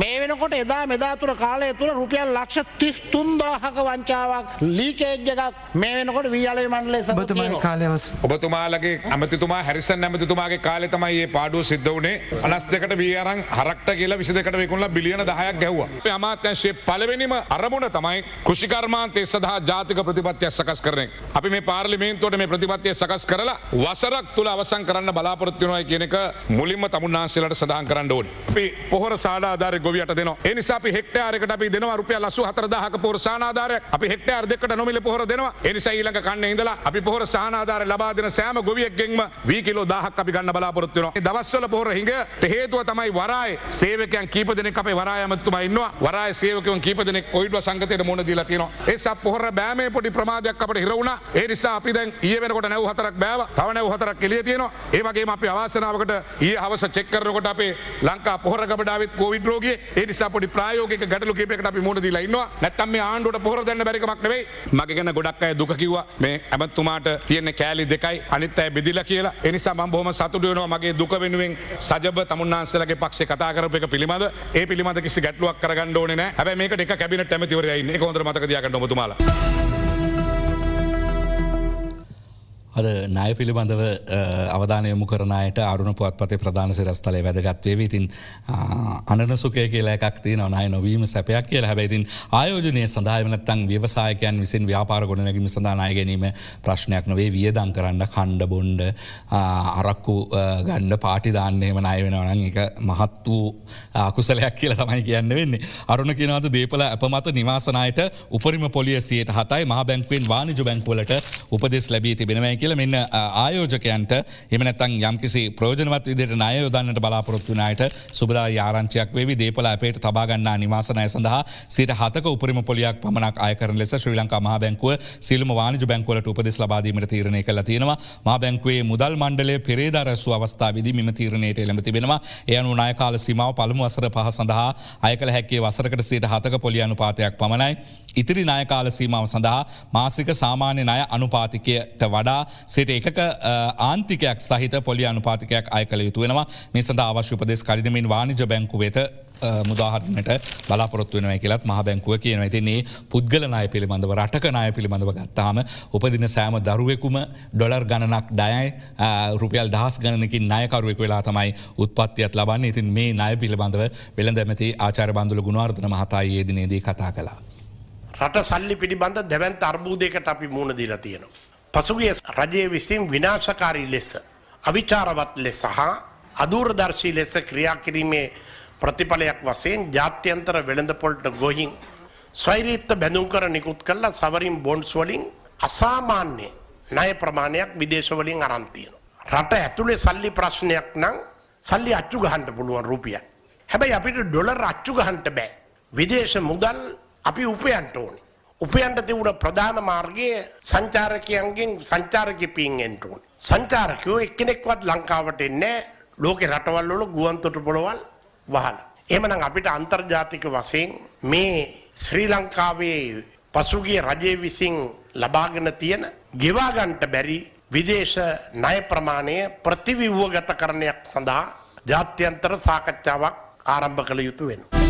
මේ වෙනකොට එදා මෙදා තුර කාලය තුර රුපියල් ලක්ෂ 33000ක වංචාවක් ලීකේජ් එකක් මේ වෙනකොට වීයලේ මණ්ඩලයේ සතුට තියෙනවා. ඔබතුමාලගේ ඇමතිතුමා හැරිසන් ඇමතිතුමාගේ කාලේ තමයි මේ පාඩුව සිද්ධ වුණේ. 52කට වී අරන් හරක්ට කියලා 22කට විකුණලා බිලියන 10ක් ගැහුවා. අමාත්‍යංශයේ පළවෙනිම අරමුණ තමයි කෘෂිකර්මාන්තය සඳහා ජාතික ප්‍රතිපත්තියක් සකස් කරන එක. අපි මේ පාර්ලිමේන්තුවට මේ ප්‍රතිපත්තිය සකස් කරලා වසරක් තුල අවසන් කරන්න බලාපොරොත්තු වෙනවා කියන එක මුලින්ම තමුන්නාන්සේලාට සඳහන් කරන්න ඕනේ. අපි පොහොර සාඩ ආධාරය ගොවියට දෙනවා. ඒ නිසා අපි හෙක්ටයාරයකට අපි දෙනවා රුපියල් 84000ක පොහොර සාන ආධාරයක්. අපි හෙක්ටයාර දෙකකට නොමිලේ පොහොර දෙනවා. ඒ නිසා ඊළඟ කන්නේ ඉඳලා අපි පොහොර සාන ආධාරය ලබා දෙන සෑම ගොවියෙක්ගෙන්ම වී කිලෝ 1000ක් අපි ගන්න බලාපොරොත්තු වෙනවා. මේ දවස්වල පොහොර හිඟට හේතුව තමයි වරායේ සේවකයන් කීප දෙනෙක් අපේ වරාය ඇමතුමා ඉන්නවා. වරායේ සේවකයන් කීප දෙනෙක් කොවිඩ් සංගතයට මුහුණ දීලා තියෙනවා. ඒ නිසා පොහොර බෑමේ පොඩි ප්‍රමාදයක් අපිට හිර වුණා. ඒ නිසා අපි දැන් ඊයේ වෙනකොට නැව් 4ක් බෑවා. තව නැව් 4ක් එළිය තියෙනවා. ඒ වගේම අපි අවාසනාවකට ඊයේ හවස චෙක් කරනකොට අපේ ලංකා පොහොර ගබඩාවෙත් කොවිඩ් රෝගියෙක්. ඒ නිසා පොඩි ප්‍රායෝගික ගැටලු කීපයකට අපි මුහුණ දීලා ඉන්නවා. නැත්තම් මේ ආණ්ඩුවට පොහොර දෙන්න බැරි කමක් නෙවෙයි. මගේ ගැන ගොඩක් අය දුක කිව්වා. මේ ඇමතුමාට තියෙන කෑලි දෙකයි අනිත් අය බෙදිලා කියලා. ඒ නිසා මම බොහොම සතුටු වෙනවා මගේ දුක වෙනුවෙන් සජබ තමුන්නාන්සේලාගේ පක්ෂේ කතා කරපු එක පිළිබඳ. ඒ පිළිබඳ කිසි ගැටලුවක් කරගන්න ඕනේ නැහැ. හැබැයි මේකට එක කැබිනට් ඇමතිවරයා ඉන්නේ. ඒක හොඳට මතක තියාගන්න ඔබතුමාලා. අද ණය පිළිබඳව අවධානය යොමු කරන අයට අරුණ පුවත්පතේ ප්‍රධාන සිරස්තලයේ වැදගත් වේවි. ඉතින් අනන සුඛය කියලා එකක් තියෙනවා ණය නොවීම සැපයක් කියලා. හැබැයි ඉතින් ආයෝජනය සඳහා එහෙම නැත්නම් ව්‍යවසායකයන් විසින් ව්‍යාපාර ගොඩනැගීම සඳහා ණය ගැනීම ප්‍රශ්නයක් නෙවෙයි. වියදම් කරන්න කණ්ඩ බොණ්ඩ අරක්කු ගන්න පාටි දාන්න එහෙම ණය වෙනවා නම් ඒක මහත් වූ අකුසලයක් කියලා තමයි කියන්න වෙන්නේ. අරුණ කියනවාද දීපල අපමත නිවාස ණයට උපරිම පොලිය 7%යි මහා බැංකුවෙන් වාණිජ බැංකුවලට උපදෙස් ලැබී තිබෙනවා කියලා මෙන්න ආයෝජකයන්ට එහෙම නැත්නම් යම්කිසි ප්‍රයෝජනවත් විදිහට ණය යොදන්නට බලාපොරොත්තු වන අයට සුබදායි ආරංචියක් වේවි. දීපල අපේට තබා ගන්නා නිවාස ණය සඳහා 7%ක උපරිම පොලියක් පමණක් අය කරන ලෙස ශ්‍රී ලංකා මහා බැංකුව සියලුම වාණිජ බැංකුවලට උපදෙස් ලබා දීමට තීරණය කළා තියෙනවා. මහා බැංකුවේ මුදල් මණ්ඩලය පෙරේදා රැසූ අවස්ථාවේදී මෙම තීරණයට එළඹ තිබෙනවා. ඒ අනුව ණය කාල සීමාව පළමු වසර 5 සඳහා අය කළ හැකි වසරකට 7%ක පොලිය අනුපාතයක් පමණයි. ඉතිරි ණය කාල සීමාව සඳහා මාසික සාමාන්‍ය ණය අනුපාතිකයට වඩා 1% ආන්තිකයක් සහිත පොලිය අනුපාතිකයක් අය කළ යුතු වෙනවා. මේ සඳහා අවශ්‍ය උපදෙස් කඩිනමින් වාණිජ බැංකුව වෙත මුදාහරින්නට බලාපොරොත්තු වෙනවා කියලාත් මහා බැංකුව කියනවා. ඉතින් මේ පුද්ගල ණය පිළිබඳව රටක ණය පිළිබඳව ගත්තාම උපදින සෑම දරුවෙකුම ඩොලර් ගණනක් ණයයි රුපියල් දහස් ගණනකින් ණයකරුවෙකු වෙලා තමයි උත්පත්තියත් ලබන්නේ. ඉතින් මේ ණය පිළිබඳව වෙළඳ ඇමති ආචාර්ය බන්දුල ගුණවර්ධන මහතා ඊයේ දිනේදී කතා කළා. රට සල්ලි පිළිබඳ දැවැන්ත අර්බුදයකට අපි මුහුණ දීලා තියෙනවා. පසුගිය රජයේ විසින් විනාශකාරී ලෙස අවිචාරවත් ලෙස හා අදූරදර්ශී ලෙස ක්‍රියා කිරීමේ ප්‍රතිඵලයක් වශයෙන් ජාත්‍යන්තර වෙළඳපොළට ගොහින් ස්වෛරීත්ව බැඳුම් කර නිකුත් කළ සවරින් බොන්ඩ්ස් වලින් අසාමාන්‍ය ණය ප්‍රමාණයක් විදේශ වලින් අරන් තියෙනවා. රට ඇතුලේ සල්ලි ප්‍රශ්නයක් නම් සල්ලි අච්චු ගහන්න පුළුවන් රුපියල්. හැබැයි අපිට ඩොලර් අච්චු ගහන්න බෑ. විදේශ මුදල් අපි උපයන්න ඕනේ. උපයන්න තිබුණ ප්‍රධාන මාර්ගයේ සංචාරකයන්ගෙන් සංචාරකීපින් එන්න ඕනේ. සංචාරකයෝ එක්කෙනෙක්වත් ලංකාවට එන්නේ නැහැ. ලෝකේ රටවල් වල ගුවන් තොටුපළවල් වහලා. එහෙමනම් අපිට අන්තර්ජාතික වශයෙන් මේ ශ්‍රී ලංකාවේ පසුගිය රජයේ විසින් ලබාගෙන තියෙන ගෙවා ගන්නට බැරි විදේශ ණය ප්‍රමාණය ප්‍රතිව්‍යුහගතකරණයක් සඳහා ජාත්‍යන්තර සාකච්ඡාවක් ආරම්භ කළ යුතු වෙනවා.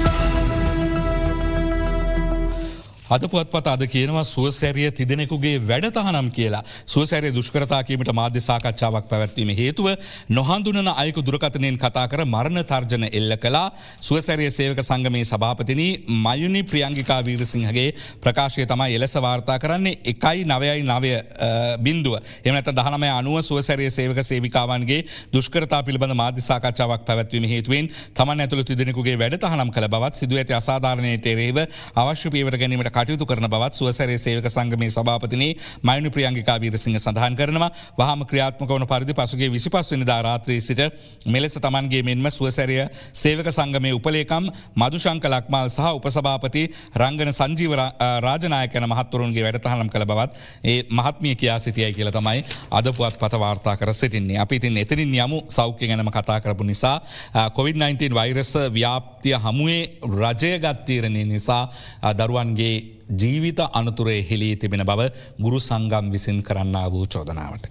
අද පුවත්පත අද කියනවා සුවසැරිය තිදෙනෙකුගේ වැඩතහනම් කියලා. සුවසැරිය දුෂ්කරතා කීමට මාධ්‍ය සාකච්ඡාවක් පැවැත්වීම හේතුව නොහඳුනන අයෙකු දුරකථනයෙන් කතා කර මරණ තර්ජන එල්ල කළා. සුවසැරිය සේවක සංගමේ සභාපතිනි මයුනි ප්‍රියංගිකා වීරසිංහගේ ප්‍රකාශය තමයි එලෙස වාර්තා කරන්නේ 1.9 බිංදුව. එහෙම නැත්නම් 1990 සුවසැරිය සේවක සේවිකාවන්ගේ දුෂ්කරතා පිළිබඳ මාධ්‍ය සාකච්ඡාවක් පැවැත්වීම හේතුවෙන් තමන් ඇතුළු තිදෙනෙකුගේ වැඩතහනම් කළ බවත් සිදු ඇති අසාධාරණයට එරෙහිව අවශ්‍ය පියවර ගැනීමට කටයුතු කරන බවත් සුවසැරිය සේවක සංගමේ සභාපතිනි මයුනි ප්‍රියංගිකා වීරසිංහ සඳහන් කරනවා. වහාම ක්‍රියාත්මක වන පරිදි පසුගිය 25 වෙනිදා රාත්‍රියේ සිට මෙලෙස තමන්ගේ මෙන්ම සුවසැරිය සේවක සංගමේ උපලේකම් මදුශංක ලක්මාල් සහ උපසභාපති රංගන සංජීව රාජනායක යන මහත්වරුන්ගේ වැඩතහනම් කළ බවත් ඒ මහත්මිය කියා සිටියයි කියලා තමයි අද පුවත්පත වාර්තා කර සිටින්නේ. අපි ඉතින් එතනින් යමු සෞඛ්‍ය ගැනම කතා කරපු නිසා COVID-19 වෛරස් ව්‍යාප්තිය හමුවේ රජය ගත් තීරණය නිසා දරුවන්ගේ ජීවිත අනතුරේ හෙළී තිබෙන බව ගුරු සංගම් විසින් කරන්නා වූ චෝදනාවට.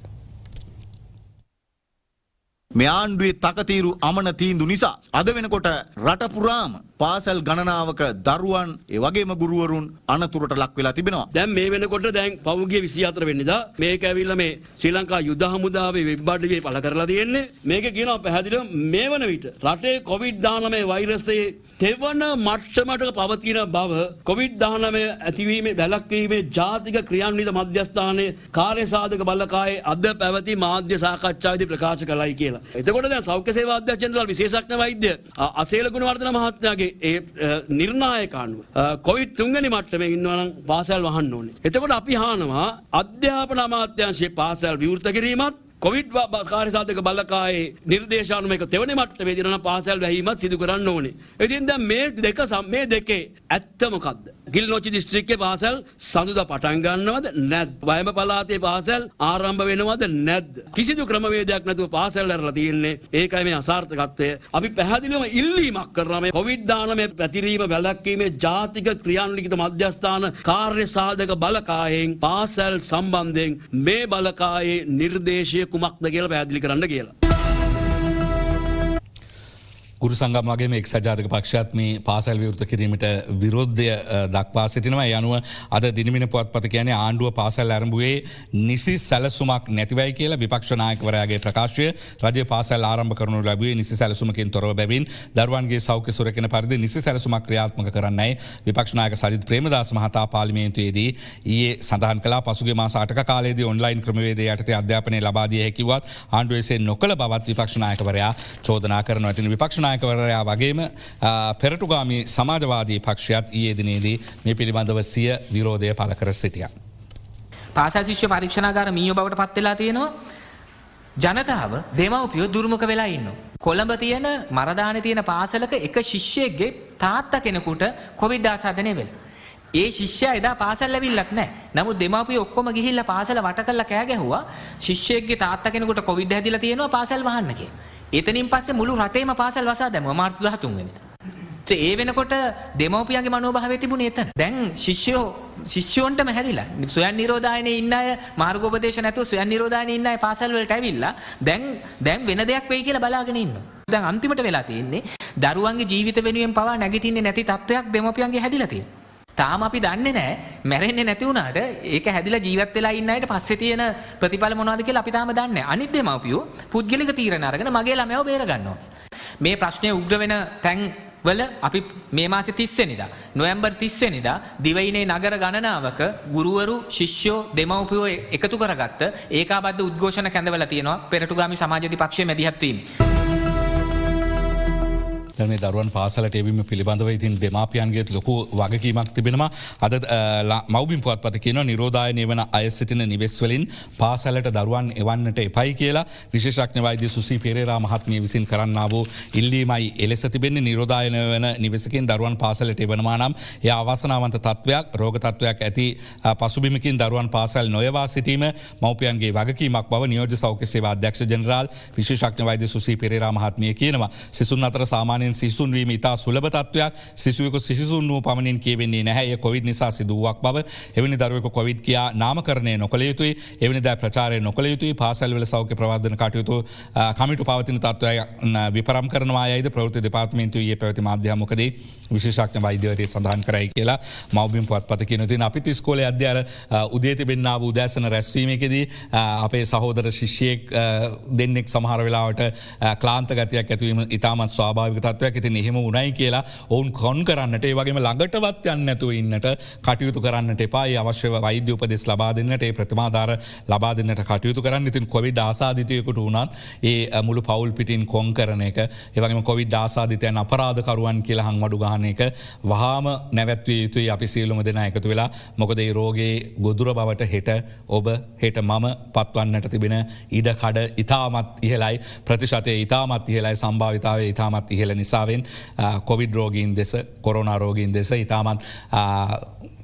මේ ආණ්ඩුවේ තකතිරු අමන තීන්දුව නිසා අද වෙනකොට රට පුරාම පාසල් ගණනාවක දරුවන් ඒ වගේම ගුරුවරුන් අනතුරට ලක් වෙලා තිබෙනවා. දැන් මේ වෙනකොට දැන් පෞද්ගලික 24 වෙනිදා මේක ඇවිල්ලා මේ ශ්‍රී ලංකා යුද හමුදාවේ වෙබ් අඩවියේ පළ කරලා තියෙන්නේ. මේක කියනවා පැහැදිලිව මේ වන විට රටේ COVID-19 වෛරසයේ තෙවන මට්ටමට පවතින බව COVID-19 ඇතිවීමේ වැළැක්වීමේ ජාතික ක්‍රියාන්විත මධ්‍යස්ථානයේ කාර්යසාධක බලකායේ අද පැවති මාධ්‍ය සාකච්ඡාවේදී ප්‍රකාශ කළයි කියලා. එතකොට දැන් සෞඛ්‍ය සේවා අධ්‍යක්ෂ ජෙනරාල් විශේෂඥ වෛද්‍ය අසේල ගුණවර්ධන මහත්මයාගේ ඒ නිර්ණායක අනුව COVID තුන්වෙනි මට්ටමේ ඉන්නවා නම් පාසල් වහන්න ඕනේ. එතකොට අපි අහනවා අධ්‍යාපන අමාත්‍යාංශයේ පාසල් විවෘත කිරීමත් කොවිඩ් කාර්යසාධක බලකායේ නිර්දේශානුමයක තෙවන මට්ටමේ දිනන පාසල් වැහීමත් සිදු කරන්න ඕනේ. ඉතින් දැන් මේ දෙකේ ඇත්ත මොකද්ද? ගිල්නොච්චි දිස්ත්‍රික්කයේ පාසල් සඳුදා පටන් ගන්නවද නැද්ද? වයඹ පළාතේ පාසල් ආරම්භ වෙනවද නැද්ද? කිසිදු ක්‍රමවේදයක් නැතුව පාසල් ඇරලා තියෙන්නේ. ඒකයි මේ අසාර්ථකත්වය. අපි පැහැදිලිවම ඉල්ලීමක් කරනවා මේ COVID-19 පැතිරීම වැළැක්වීමේ ජාතික ක්‍රියාන්විත මධ්‍යස්ථාන කාර්යසාධක බලකායෙන් පාසල් සම්බන්ධයෙන් මේ බලකායේ නිර්දේශය කුමක්ද කියලා පැහැදිලි කරන්න කියලා. ගුරු සංගම් වගේම එක්සත් ජාතික පක්ෂයත් මේ පාසල් විවෘත කිරීමට විරෝධය දක්වා සිටිනවා. ඒ අනුව අද දිනමින පුවත්පත කියන්නේ ආණ්ඩුව පාසල් ආරම්භුවේ නිසි සැලසුමක් නැතිවයි කියලා විපක්ෂ නායකවරයාගේ ප්‍රකාශය. රජය පාසල් ආරම්භ කරනු ලැබුවේ නිසි සැලසුමකින් තොරව බැවින් දරුවන්ගේ සෞඛ්‍ය සුරකින පරිදි නිසි සැලසුමක් ක්‍රියාත්මක කරන්නයි විපක්ෂ නායක සජිත් ප්‍රේමදාස මහතා පාර්ලිමේන්තුවේදී ඊයේ සඳහන් කළා. පසුගිය මාස 8ක කාලයේදී ඔන්ලයින් ක්‍රමවේදය යටතේ අධ්‍යාපනය ලබා දිය හැකිවත් ආණ්ඩුව එසේ නොකළ බවත් විපක්ෂ නායකවරයා චෝදනා කරනවා. ඉතින් විපක්ෂ නායකවරයා වගේම පෙරටුගාමී සමාජවාදී පක්ෂයත් ඊයේ දිනේදී මේ පිළිබඳව සිය විරෝධය පළ කර සිටියා. පාසල් ශිෂ්‍ය පරීක්ෂණාගාර මීයෝ බවට පත් වෙලා තියෙනවා. ජනතාව දෙමව්පියෝ දුර්මුඛ වෙලා ඉන්නවා. කොළඹ තියෙන මරදානේ තියෙන පාසලක එක ශිෂ්‍යයෙක්ගේ තාත්තා කෙනෙකුට කොවිඩ් ආසාදනය වෙලා. ඒ ශිෂ්‍යයා එදා පාසල් ඇවිල්ලත් නැහැ. නමුත් දෙමාපියෝ ඔක්කොම ගිහිල්ලා පාසල වට කරලා කෑ ගැහුවා ශිෂ්‍යයෙක්ගේ තාත්තා කෙනෙකුට කොවිඩ් හැදිලා තියෙනවා පාසල් වහන්න කියලා. එතනින් පස්සේ මුළු රටේම පාසල් වසා දැමුවා මාර්තු 13 වෙනිදා. ඒ වෙනකොට දෙමව්පියන්ගේ මනෝභාවය තිබුණේ එතන. දැන් ශිෂ්‍යෝන්ටම හැදිලා ස්වයං නිරෝධායනේ ඉන්න අය මාර්ගෝපදේශ නැතුව ස්වයං නිරෝධායනේ ඉන්න අය පාසල් වලට ඇවිල්ලා දැන් වෙන දෙයක් වෙයි කියලා බලාගෙන ඉන්නවා. දැන් අන්තිමට වෙලා තියෙන්නේ දරුවන්ගේ ජීවිත වෙනුවෙන් පවා නැගිටින්නේ නැති තත්වයක් දෙමව්පියන්ගේ හැදිලා තියෙනවා. තාම අපි දන්නේ නැහැ මැරෙන්නේ නැති වුණාට ඒක හැදිලා ජීවත් වෙලා ඉන්න අයට පස්සේ තියෙන ප්‍රතිඵල මොනවද කියලා අපි තාම දන්නේ නැහැ. අනිත් දෙමව්පියෝ පුද්ගලික තීරණ අරගෙන මගේ ළමයාව බේර ගන්නවා. මේ ප්‍රශ්නේ උග්‍ර වෙන තැන් වල අපි මේ මාසේ 30 වෙනිදා නොවැම්බර් 30 වෙනිදා දිවයිනේ නගර ගණනාවක ගුරුවරු ශිෂ්‍යෝ දෙමව්පියෝ එකතු කරගත්ත ඒකාබද්ධ උද්ඝෝෂණ කැඳවලා තියෙනවා පෙරටුගාමී සමාජවාදී පක්ෂයේ මැදිහත් වීම. මේ දරුවන් පාසලට එවීම පිළිබඳව ඉතින් දෙමාපියන්ගේ ලොකු වගකීමක් තිබෙනවා. අද මව්බිම් පුවත්පත කියනවා නිරෝධායනය වන අය සිටින නිවෙස් වලින් පාසලට දරුවන් එවන්නට එපයි කියලා. විශේෂඥ වෛද්‍ය සුසී පෙරේරා මහත්මිය විසින් කරන්නා වූ ඉල්ලීමයි එලෙස තිබෙන්නේ. නිරෝධායනය වන නිවෙසකින් දරුවන් පාසලට එවනවා නම් එය අවාසනාවන්ත තත්වයක්, රෝග තත්වයක් ඇති පසුබිමකින් දරුවන් පාසල් නොයවා සිටීම මව්පියන්ගේ වගකීමක් බව නියෝජ්‍ය සෞඛ්‍ය සේවා අධ්‍යක්ෂ ජෙනරාල් විශේෂඥ වෛද්‍ය සුසී පෙරේරා මහත්මිය කියනවා. සිසුන් අතර සාමාන්‍ය සිසුන් වීම ඉතා සුලභ තත්වයක්. සිසුවෙකු සිසුන් වූ පමණින් කියවෙන්නේ නැහැ. එය කොවිඩ් නිසා සිදුවක් බව. එවැනි දරුවෙකු කොවිඩ් කියා නාමකරණය නොකළ යුතුයි. එවැනි දා ප්‍රචාරය නොකළ යුතුයි. පාසල්වල සෞඛ්‍ය ප්‍රවර්ධන කටයුතු කමිටු පවතින තත්වය විපරම් කරනවා යයිද ප්‍රවෘත්ති දෙපාර්තමේන්තුවේ ඊයේ පැවති මාධ්‍ය හමුවකදී විශේෂඥ වෛද්‍යවරිය සඳහන් කරයි කියලා මව්බිම් පුවත්පත කියන ඉතින් අපිත් ඉස්කෝලේ යද්දී අර උදේ තිබෙනා වූ උදෑසන රැස්වීමේදී අපේ සහෝදර ශිෂ්‍යයෙක් දෙන්නෙක් සමහර වෙලාවට ක්ලාන්ත ගතියක් ඇති වීම ඉතාමත් ස්වාභාවික තත්වයක්. ඉතින් එහෙම වුණයි කියලා ඔවුන් කොන් කරන්නට ඒ වගේම ළඟටවත් යන්නේ නැතුව ඉන්නට කටයුතු කරන්නට එපා. ඒ අවශ්‍ය වෛද්‍ය උපදෙස් ලබා දෙන්නට ඒ ප්‍රතිමාදාර ලබා දෙන්නට කටයුතු කරන්න. ඉතින් කොවිඩ් ආසාදිතයෙකුට වුණත් ඒ මුළු පවුල් පිටින් කොන් කරන එක ඒ වගේම කොවිඩ් ආසාදිතයන් අපරාධකරුවන් කියලා හංවඩු ගහන එක වහාම නැවැත්විය යුතුයි අපි සියලුම දෙනා එකතු වෙලා. මොකද ඒ රෝගේ ගොදුර බවට හෙට ඔබ හෙට මම පත්වන්නට තිබෙන ඉඩ කඩ ඉතාමත් ඉහළයි. ප්‍රතිශතය ඉතාමත් ඉහළයි. සම්භාවිතාවය ඉතාමත් ඉහළ නිසාවෙන් කොවිඩ් රෝගීන් දෙස කොරෝනා රෝගීන් දෙස ඉතාමත්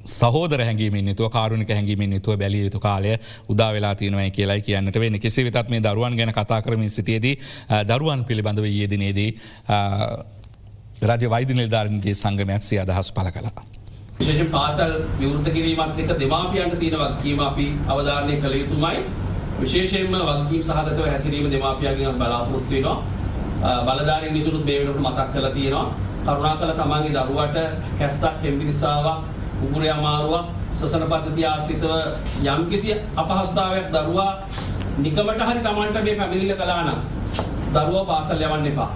සහෝදර හැඟීමෙන් යුතුව කාරුණික හැඟීමෙන් යුතුව බැලිය යුතු කාලය උදා වෙලා තියෙනවා කියලායි කියන්නට වෙන්නේ. කෙසේ වෙතත් මේ දරුවන් ගැන කතා කරමින් සිටියේදී දරුවන් පිළිබඳව ඊයේ දිනේදී රාජ්‍ය වෛද්‍ය නිලධාරීන්ගේ සංගමයක් සිය අදහස් පළ කළා. විශේෂයෙන් පාසල් විවෘත කිරීමත් එක්ක දෙමාපියන්ට තියෙන වගකීම අපි අවධාරණය කළ යුතුමයි. විශේෂයෙන්ම වගකීම් සහගතව හැසිරීම දෙමාපියන්ගෙන් බලාපොරොත්තු වෙනවා. බලධාරීන් විසිනුත් මේ වෙනකොට මතක් කරලා තියෙනවා. කරුණා කළ තමන්ගේ දරුවට කැස්සක් හෙම්බිරිසාවක් උගුරේ අමාරුවක් සසන පද්ධතිය ආශ්‍රිතව යම්කිසි අපහසුතාවයක් දරුවා නිකමට හරි තමන්ට මේ පැමිණිල්ල කළා නම් දරුවා පාසල් යවන්න එපා.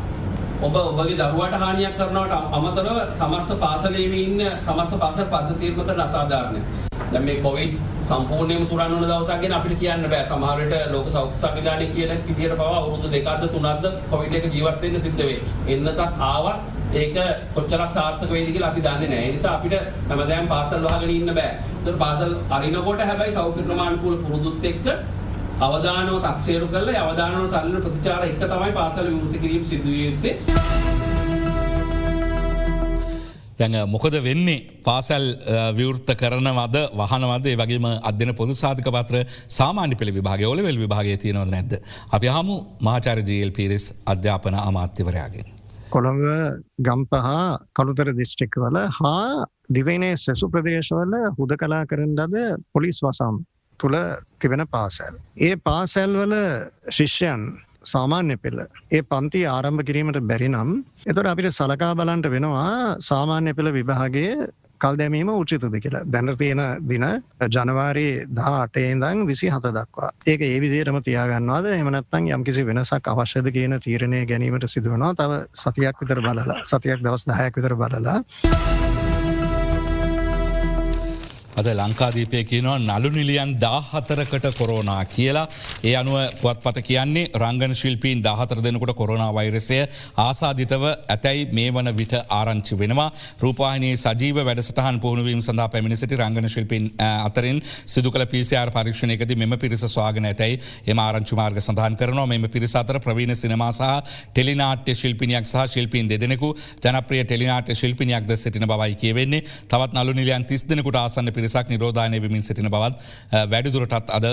ඔබ ඔබගේ දරුවාට හානියක් කරනවට අමතරව සමස්ත පාසලේම ඉන්න සමස්ත පාසල් පද්ධතියම කරන අසාධාරණයි. දැන් මේ කොවිඩ් සම්පූර්ණයෙන්ම තුරන් වන දවසක් ගැන අපිට කියන්න බෑ. සමහර විට ලෝක සෞඛ්‍ය සංවිධානය කියන විදිහට පවා අවුරුදු 2ක්ද 3ක්ද කොවිඩ් එක ජීවත් වෙන්න සිද්ධ වෙයි. එන්නතත් ආවත් ඒක කොච්චරක් සාර්ථක වෙයිද කියලා අපි දන්නේ නැහැ. ඒ නිසා අපිට හැමදාම පාසල් වහගෙන ඉන්න බෑ. ඒතර පාසල් අරිනකොට හැබැයි සෞඛ්‍ය ක්‍රමානුකූල පුරුදුත් එක්ක අවදානව තක්සේරු කරලා අවදානව සල්ලන ප්‍රතිචාර එක තමයි පාසල විවෘත කිරීම සිදු විය යුත්තේ. දැන් මොකද වෙන්නේ පාසල් විවෘත කරනවද වහනවද ඒ වගේම අධ්‍යයන පොදු සාධක පත්‍ර සාමාන්‍ය පෙළ විභාගය O level විභාගයේ තියෙනවද නැද්ද? අපි අහමු මහාචාර්ය ජී.එල්. පීරිස් අධ්‍යාපන අමාත්‍යවරයාගෙන්. කොළඹ ගම්පහ කළුතර දිස්ත්‍රික්කවල හා දිවයිනේ සෙසු ප්‍රදේශවල හුදකලා කරන ලද පොලිස් වසම් තුළ තිබෙන පාසැල්. ඒ පාසැල්වල ශිෂ්‍යයන් සාමාන්‍ය පෙළ ඒ පන්ති ආරම්භ කිරීමට බැරි නම් එතොට අපිට සලකා බලන්ට වෙනවා සාමාන්‍ය පෙළ විභාගයේ කල් දැමීම උචිතද කියලා. දැන තියෙන දින ජනවාරි 18 ඉඳන් 27 දක්වා. ඒක ඒ විදිහටම තියාගන්නවාද එහෙම නැත්නම් යම්කිසි වෙනසක් අවශ්‍යද කියන තීරණය ගැනීමට සිදු වෙනවා. තව සතියක් විතර බලලා සතියක් දවස් 10ක් විතර බලලා අද ලංකාදීපය කියනවා නළු නිලියන් 14කට කොරෝනා කියලා. ඒ අනුව පුවත්පත කියන්නේ රංගන ශිල්පීන් 14 දෙනෙකුට කොරෝනා වෛරසය ආසාදිතව ඇතැයි මේ වන විට ආරංචි වෙනවා. රූපවාහිනී සජීව වැඩසටහන් පුහුණුවීම සඳහා පැමිණ සිටි රංගන ශිල්පීන් අතරින් සිදු කළ PCR පරීක්ෂණයකදී මෙම පිරිස සොයාගෙන ඇතැයි එම ආරංචි මාර්ග සඳහන් කරනවා. මෙම පිරිස අතර ප්‍රවීණ සිනමා සහ ටෙලිනාට්‍ය ශිල්පිනියක් සහ ශිල්පීන් දෙදෙනෙකු ජනප්‍රිය ටෙලිනාට්‍ය ශිල්පිනියක්ද සිටින බවයි කියවෙන්නේ. තවත් නළු නිලියන් 30 දෙනෙකුට ආසන්න පිරිසක් නිරෝධානය වෙමින් සිටින බවත් වැඩිදුරටත් අද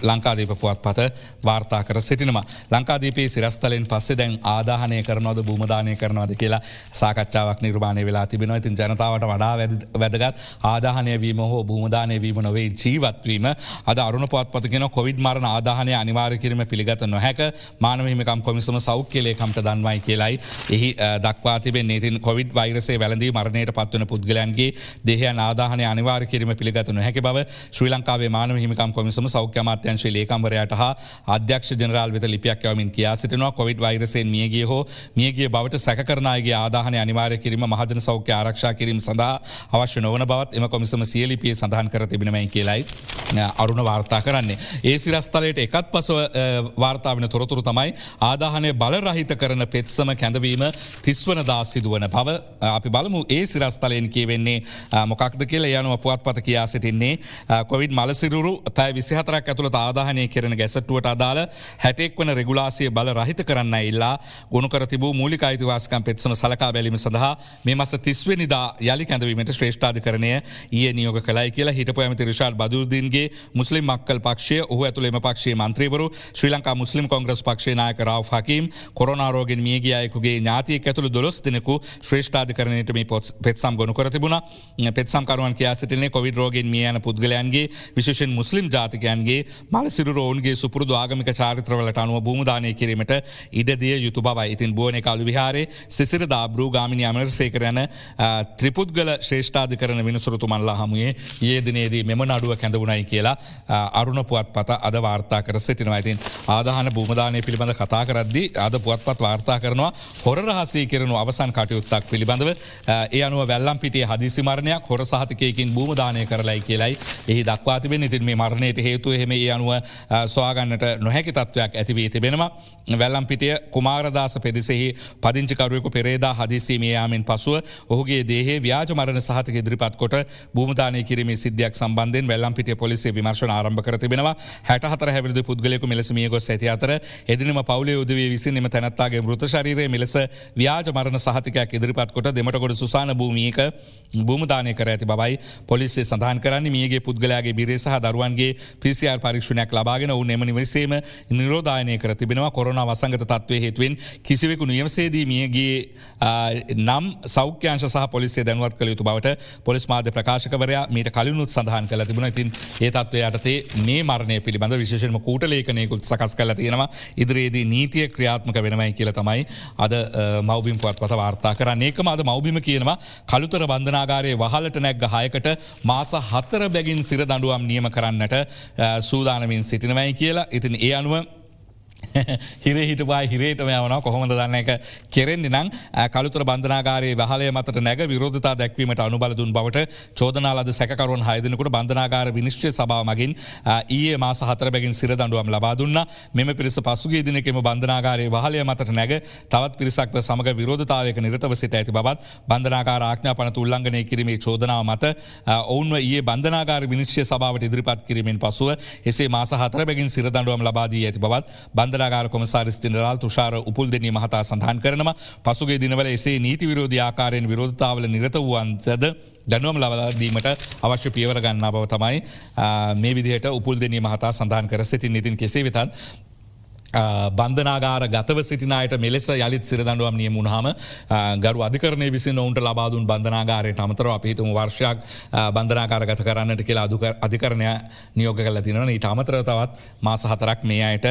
ලංකාදීප පුවත්පත වාර්තා කර සිටිනවා. ලංකාදීපයේ සිරස්තලෙන් පස්සේ දැන් ආදාහනය කරනවද භූමදානය කරනවද කියලා සාකච්ඡාවක් නිර්මාණය වෙලා තිබෙනවා. ඉතින් ජනතාවට වඩා වැදගත් ආදාහනය වීම හෝ භූමදානය වීම නොවේ ජීවත්වීම. අද අරුණ පුවත්පත කියන කොවිඩ් මරණ ආදාහනය අනිවාර්ය කිරීම පිළිගත නොහැක මානව හිමිකම් කොමිසම සෞඛ්‍ය ලේකම්ට දන්වයි කියලයි එහි දක්වා තිබෙන්නේ. ඉතින් කොවිඩ් වෛරසය වැළඳී මරණයට පත්වන පුද්ගලයන්ගේ දේහයන් ආදාහනය අනිවාර්ය කිරීම පිළිගත නොහැකි බව ශ්‍රී ලංකාවේ මානව හිමිකම් කොමිසම සෞඛ්‍ය අමාත්‍යාංශයේ ලේකම්වරයාට හා අධ්‍යක්ෂ ජෙනරාල් වෙත ලිපියක් යවමින් කියා සිටිනවා. කොවිඩ් වෛරසයෙන් මියගිය හෝ මියගිය බවට සැක කරන අයගේ ආදාහනය අනිවාර්ය කිරීම මහජන සෞඛ්‍ය ආරක්ෂා කිරීම සඳහා අවශ්‍ය නොවන බවත් එම කොමිසම සිය ලිපියේ සඳහන් කර තිබෙනමයි කියලයි අරුණ වාර්තා කරන්නේ. ඒ සිරස්තලයට එකත් පසව වාර්තා වෙන තොරතුරු තමයි ආදාහනය බලරහිත කරන පෙත්සම කැඳවීම 30 වනදා සිදුවන බව. අපි බලමු ඒ සිරස්තලයෙන් කියවෙන්නේ මොකක්ද කියලා. යනුව පුවත්පත කියා සිටින්නේ කොවිඩ් මලසිරුරු පැය 24ක් ඇතුළත ආදාහනය කෙරෙන ගැසට්ටුවට අදාළ 60ක් වන රෙගුලාසිය බල රහිත කරන්න ඉල්ලා ගොනු කර තිබූ මූලික අයිතිවාසිකම් පෙත්සම සලකා බැලීම සඳහා මේ මාස 30 වෙනිදා යලි කැඳවීමට ශ්‍රේෂ්ඨාධිකරණය ඊයේ නියෝග කළයි කියලා හිටපු ඇමති රිෂාඩ් බදුරුදීන්ගේ මුස්ලිම් මක්කල් පක්ෂය ඔහු ඇතුළු එම පක්ෂයේ මන්ත්‍රීවරු ශ්‍රී ලංකා මුස්ලිම් කොංග්‍රස් පක්ෂයේ නායක රාවුෆ් හකීම් කොරෝනා රෝගයෙන් මියගිය අයෙකුගේ ඥාතියෙක් ඇතුළු 12 දෙනෙකු ශ්‍රේෂ්ඨාධිකරණයට මේ පෙත්සම් ගොනු කර තිබුණා. පෙත්සම් කරුවන් කියා සිටින්නේ කොවිඩ් රෝගයෙන් මිය යන පුද්ගලයන්ගේ විශේෂයෙන් මුස්ලිම් ජාතිකයන්ගේ මලසිරුරු ඔවුන්ගේ සුපුරුදු ආගමික චාරිත්‍රවලට අනුව භූමදානය කිරීමට ඉඩ දිය යුතු බවයි. ඉතින් බුවනේ කළු විහාරයේ සිසිර දාබ්රු ගාමිණී අමරසේකර යන ත්‍රිපුද්ගල ශ්‍රේෂ්ඨාධිකරණ විනිසුරුතුමන්ලා හමුවේ ඊයේ දිනේදී මෙම නඩුව කැඳවුණයි කියලා අරුණ පුවත්පත අද වාර්තා කර සිටිනවා. ඉතින් ආදාහන භූමදානය පිළිබඳ කතා කරද්දී අද පුවත්පත් වාර්තා කරනවා හොර රහසී කෙරෙනු අවසන් කටයුත්තක් පිළිබඳව. ඒ අනුව වැල්ලම්පිටියේ හදිසි මරණයක් හොර සහතිකයකින් භූමදානය කරලයි කියලයි එහි දක්වා තිබෙන්නේ. ඉතින් මේ මරණයට හේතුව එහෙම ඒ අනුව සොයාගන්නට නොහැකි තත්ත්වයක් ඇති වී තිබෙනවා. වැල්ලම්පිටිය කුමාරදාස පෙදෙසෙහි පදිංචිකරුවෙකු පෙරේදා හදිසි මිය යාමෙන් පසුව ඔහුගේ දේහයේ ව්‍යාජ මරණ සහතික ඉදිරිපත් කොට භූමදානය කිරීමේ සිද්ධියක් සම්බන්ධයෙන් වැල්ලම්පිටිය පොලිසිය විමර්ශන ආරම්භ කර තිබෙනවා. 64 හැවිරිදි පුද්ගලයෙකු මෙලෙස මිය ගොස් ඇති අතර එදිනම පවුලේ උදවිය විසින් එම තැනැත්තාගේ මෘත ශරීරයේ මෙලෙස ව්‍යාජ මරණ සහතිකයක් ඉදිරිපත් කොට දෙමටගොඩ සුසාන භූමියක භූමදානය කර ඇති බවයි පොලිසිය සඳහන් කරන්නේ මියගේ පුද්ගලයාගේ බිරිය සහ දරුවන්ගේ PCR පරීක්ෂණයක් ලබාගෙන ඔවුන් එම නිවසේම නිරෝධායනය කර තිබෙනවා. කොරෝනා වසංගත තත්ත්වයේ හේතුවෙන් කිසිවෙකු නිවසේදී මියගේ නම් සෞඛ්‍යාංශ සහ පොලිසිය දැනුවත් කළ යුතු බවට පොලිස් මාධ්‍ය ප්‍රකාශකවරයා මීට කලිනුත් සඳහන් කළ තිබුණා. ඉතින් ඒ තත්ත්වය යටතේ මේ මරණය පිළිබඳ විශේෂයෙන්ම කූට ලේඛනයකුත් සකස් කරලා තියෙනවා. ඉදිරියේදී නීතිය ක්‍රියාත්මක වෙනවයි කියලා තමයි අද මව්බිම් පුවත්පත වාර්තා කරන්නේ. ඒකම අද මව්බිම කියනවා කළුතර බන්ධනාගාරයේ වහලට නැග්ග 6කට මාස 4 බැගින් සිර දඬුවම් නියම කරන්නට සූදානමින් සිටිනවයි කියලා. ඉතින් ඒ අනුව හිරේ හිටපුවා හිරේටම යවනවා කොහොමද දන්න එක කෙරෙන්නේ නම් කළුතර බන්ධනාගාරයේ වහලය මතට නැග විරෝධතා දැක්වීමට අනුබල දුන් බවට චෝදනා ලද සැකකරුවන් 6 දෙනෙකුට බන්ධනාගාර විනිශ්චය සභාව මගින් ඊයේ මාස 4 බැගින් සිර දඬුවම් ලබා දුන්නා. මෙම පිරිස පසුගිය දිනකෙම බන්ධනාගාරයේ වහලය මතට නැග තවත් පිරිසක්ද සමග විරෝධතාවයක නිරතව සිට ඇති බවත් බන්ධනාගාර ආඥා පනත උල්ලංඝනය කිරීමේ චෝදනාව මත ඔවුන්ව ඊයේ බන්ධනාගාර විනිශ්චය සභාවට ඉදිරිපත් කිරීමෙන් පසුව එසේ මාස 4 බැගින් සිර දඬුවම් ලබා දී ඇති බවත් බන්ධනාගාර කොමසාරිස් ජෙනරාල් තුෂාර උපුල්දෙනී මහතා සඳහන් කරනවා. පසුගිය දිනවල එසේ නීති විරෝධී ආකාරයෙන් විරෝධතාවල නිරත වූවන්ටද දැනුවම් ලබා දීමට අවශ්‍ය පියවර ගන්නා බව තමයි මේ විදිහට උපුල්දෙනී මහතා සඳහන් කර සිටින්. ඉතින් කෙසේ වෙතත් බන්ධනාගාර ගතව සිටිනායට මෙලෙස යළිත් සිර දඬුවම් නියම වුණාම ගරු අධිකරණය විසින් ඔවුන්ට ලබා දුන් බන්ධනාගාරයට අමතරව අපි හිතමු වර්ෂයක් බන්ධනාගාර ගත කරන්නට කියලා අධිකරණය නියෝග කරලා තිනවා. ඊට අමතරව තවත් මාස 4ක් මේ අයට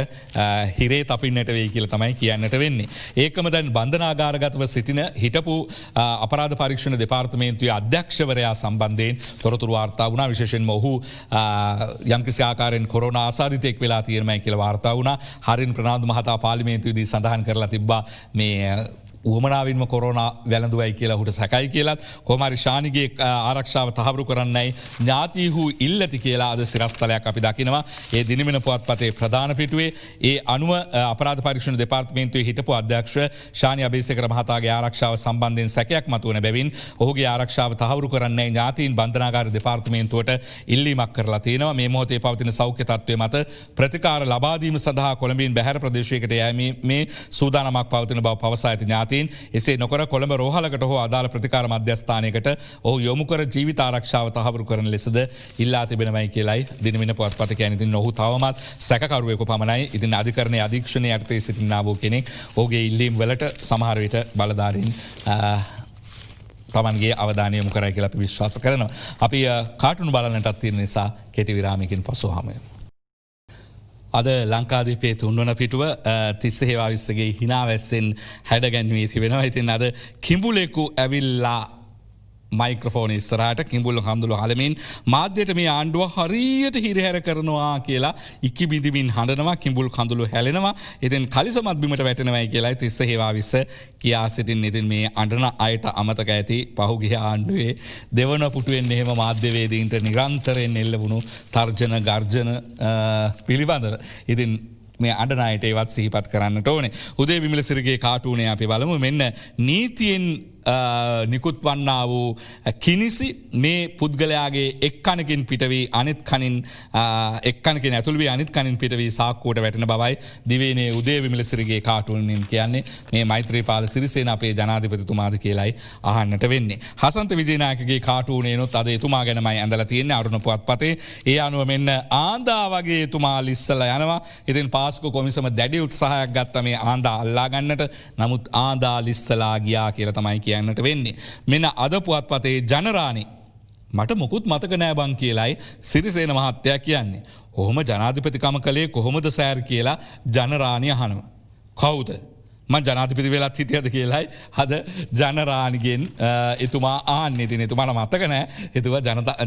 හිරේ තපින්නට වෙයි කියලා තමයි කියන්නට වෙන්නේ. ඒකම දැන් බන්ධනාගාරගතව සිටින හිටපු අපරාධ පරීක්ෂණ දෙපාර්තමේන්තුවේ අධ්‍යක්ෂවරයා සම්බන්ධයෙන් තොරතුරු වාර්තා වුණා. විශේෂයෙන්ම ඔහු යම්කිසි ආකාරයෙන් කොරෝනා ආසාදිතයෙක් වෙලා තියෙනමයි කියලා වාර්තා වුණා. හරින් ප්‍රනාන්දු මහතා පාර්ලිමේන්තුවේදී සඳහන් කරලා තිබ්බා මේ උවමනාවින්ම කොරෝනා වැළඳුවයි කියලා හුට සැකයි කියලත් කොහමරි ශානිගේ ආරක්ෂාව තහවුරු කරන්නයි ඥාතීහු ඉල්ලති කියලා අද සිරස්තලයක් අපි දකිනවා. ඒ දිනමෙන පුවත්පතේ ප්‍රධාන පිටුවේ ඒ අනුව අපරාධ පරීක්ෂණ දෙපාර්තමේන්තුවේ හිටපු අධ්‍යක්ෂ ශානි අබේසේකර මහතාගේ ආරක්ෂාව සම්බන්ධයෙන් සැකයක් මතුවන බැවින් ඔහුගේ ආරක්ෂාව තහවුරු කරන්නයි ඥාතීන් බන්ධනාගාර දෙපාර්තමේන්තුවට ඉල්ලීමක් කරලා තියෙනවා. මේ මොහොතේ පවතින සෞඛ්‍ය තත්ත්වය මත ප්‍රතිකාර ලබා දීම සඳහා කොළඹින් බැහැර ප්‍රදේශයකට යෑමේ සූදානමක් පවතින බව පවසා ඇති ඥාතීන් එසේ නොකර කොළඹ රෝහලකට හෝ අදාළ ප්‍රතිකාර මධ්‍යස්ථානයකට ඔහු යොමු කර ජීවිත ආරක්ෂාව තහවුරු කරන ලෙසද ඉල්ලා තිබෙනවයි කියලයි දිනමින පුවත්පත කියන්නේ. ඉතින් ඔහු තවමත් සැකකරුවෙකු පමණයි. ඉතින් අධිකරණයේ අධීක්ෂණයේ යටතේ සිටිනා වූ කෙනෙක් ඔහුගේ ඉල්ලීම් වලට සමහර විට බලධාරීන් තමන්ගේ අවධානය යොමු කරයි කියලා අපි විශ්වාස කරනවා. අපි කාටුන් බලන්නටත් තියෙන නිසා කෙටි විරාමයකින් පසු හමුවෙමු. අද ලංකාදීපේ තුන්වන පිටුව තිස්ස හේවාවිස්සගේ හිනාවැස්සෙන් හැඩගැන්වී තිබෙනවා. ඉතින් අද කිඹුලෙකු ඇවිල්ලා මයික්‍රෆෝන ඉස්සරහට කිඹුල්ල හඳුළු හලමින් මාධ්‍යයට මේ ආණ්ඩුව හරියට හිරහැර කරනවා කියලා ඉක්කි බිඳිමින් හඬනවා. කිඹුල් කඳුළු හැලෙනවා. ඉතින් කලිසමත් බිමට වැටෙනවයි කියලා තිස්ස හේවාවිස්ස කියා සිටින්. ඉතින් මේ අඬන අයට අමතක ඇති පහුගිය ආණ්ඩුවේ දෙවන පුටුවෙන් එහෙම මාධ්‍යවේදීන්ට නිරන්තරයෙන් එල්ල වුණු තර්ජන ගර්ජන පිළිබඳව. ඉතින් මේ අඩනයට ඒවත් සිහිපත් කරන්නට ඕනේ. උදේ විමලසිරිගේ කාටුනේ අපි බලමු. මෙන්න නීතියෙන් නිකුත් වන්නා වූ කිනිසි මේ පුද්ගලයාගේ එක්කනකින් පිටවී අනිත් කනින් එක්කනකින් ඇතුළු වී අනිත් කනින් පිටවී සාක්කුවට වැටෙන බවයි දිවයිනේ උදේ විමලසිරිගේ කාටුනෙන් කියන්නේ. මේ මෛත්‍රීපාල සිරිසේන අපේ ජනාධිපතිතුමාද කියලායි අහන්නට වෙන්නේ. හසන්ත විජේනායකගේ කාටුනේනොත් අද එතුමා ගැනමයි ඇඳලා තියෙන්නේ අරුණ පුවත්පතේ. ඒ අනුව මෙන්න ආන්දා වගේ එතුමා ලිස්සලා යනවා. ඉතින් පාස්කු කොමිසම දැඩි උත්සාහයක් ගත්තා මේ ආන්දා අල්ලා ගන්නට. නමුත් ආන්දා ලිස්සලා ගියා කියලා තමයි කියන්නට වෙන්නේ. මෙන්න අද පුවත්පතේ ජනරාණි මට මොකුත් මතක නෑ බං කියලායි සිරිසේන මහත්තයා කියන්නේ. ඔහොම ජනාධිපතිකම කළේ කොහොමද සෑර් කියලා ජනරාණි අහනවා. කවුද? මං ජනාධිපති වෙලත් හිටියද කියලායි අද ජනරාණිගෙන් එතුමා ආන්නේ. ඉතින් එතුමාට මතක නෑ එතුමා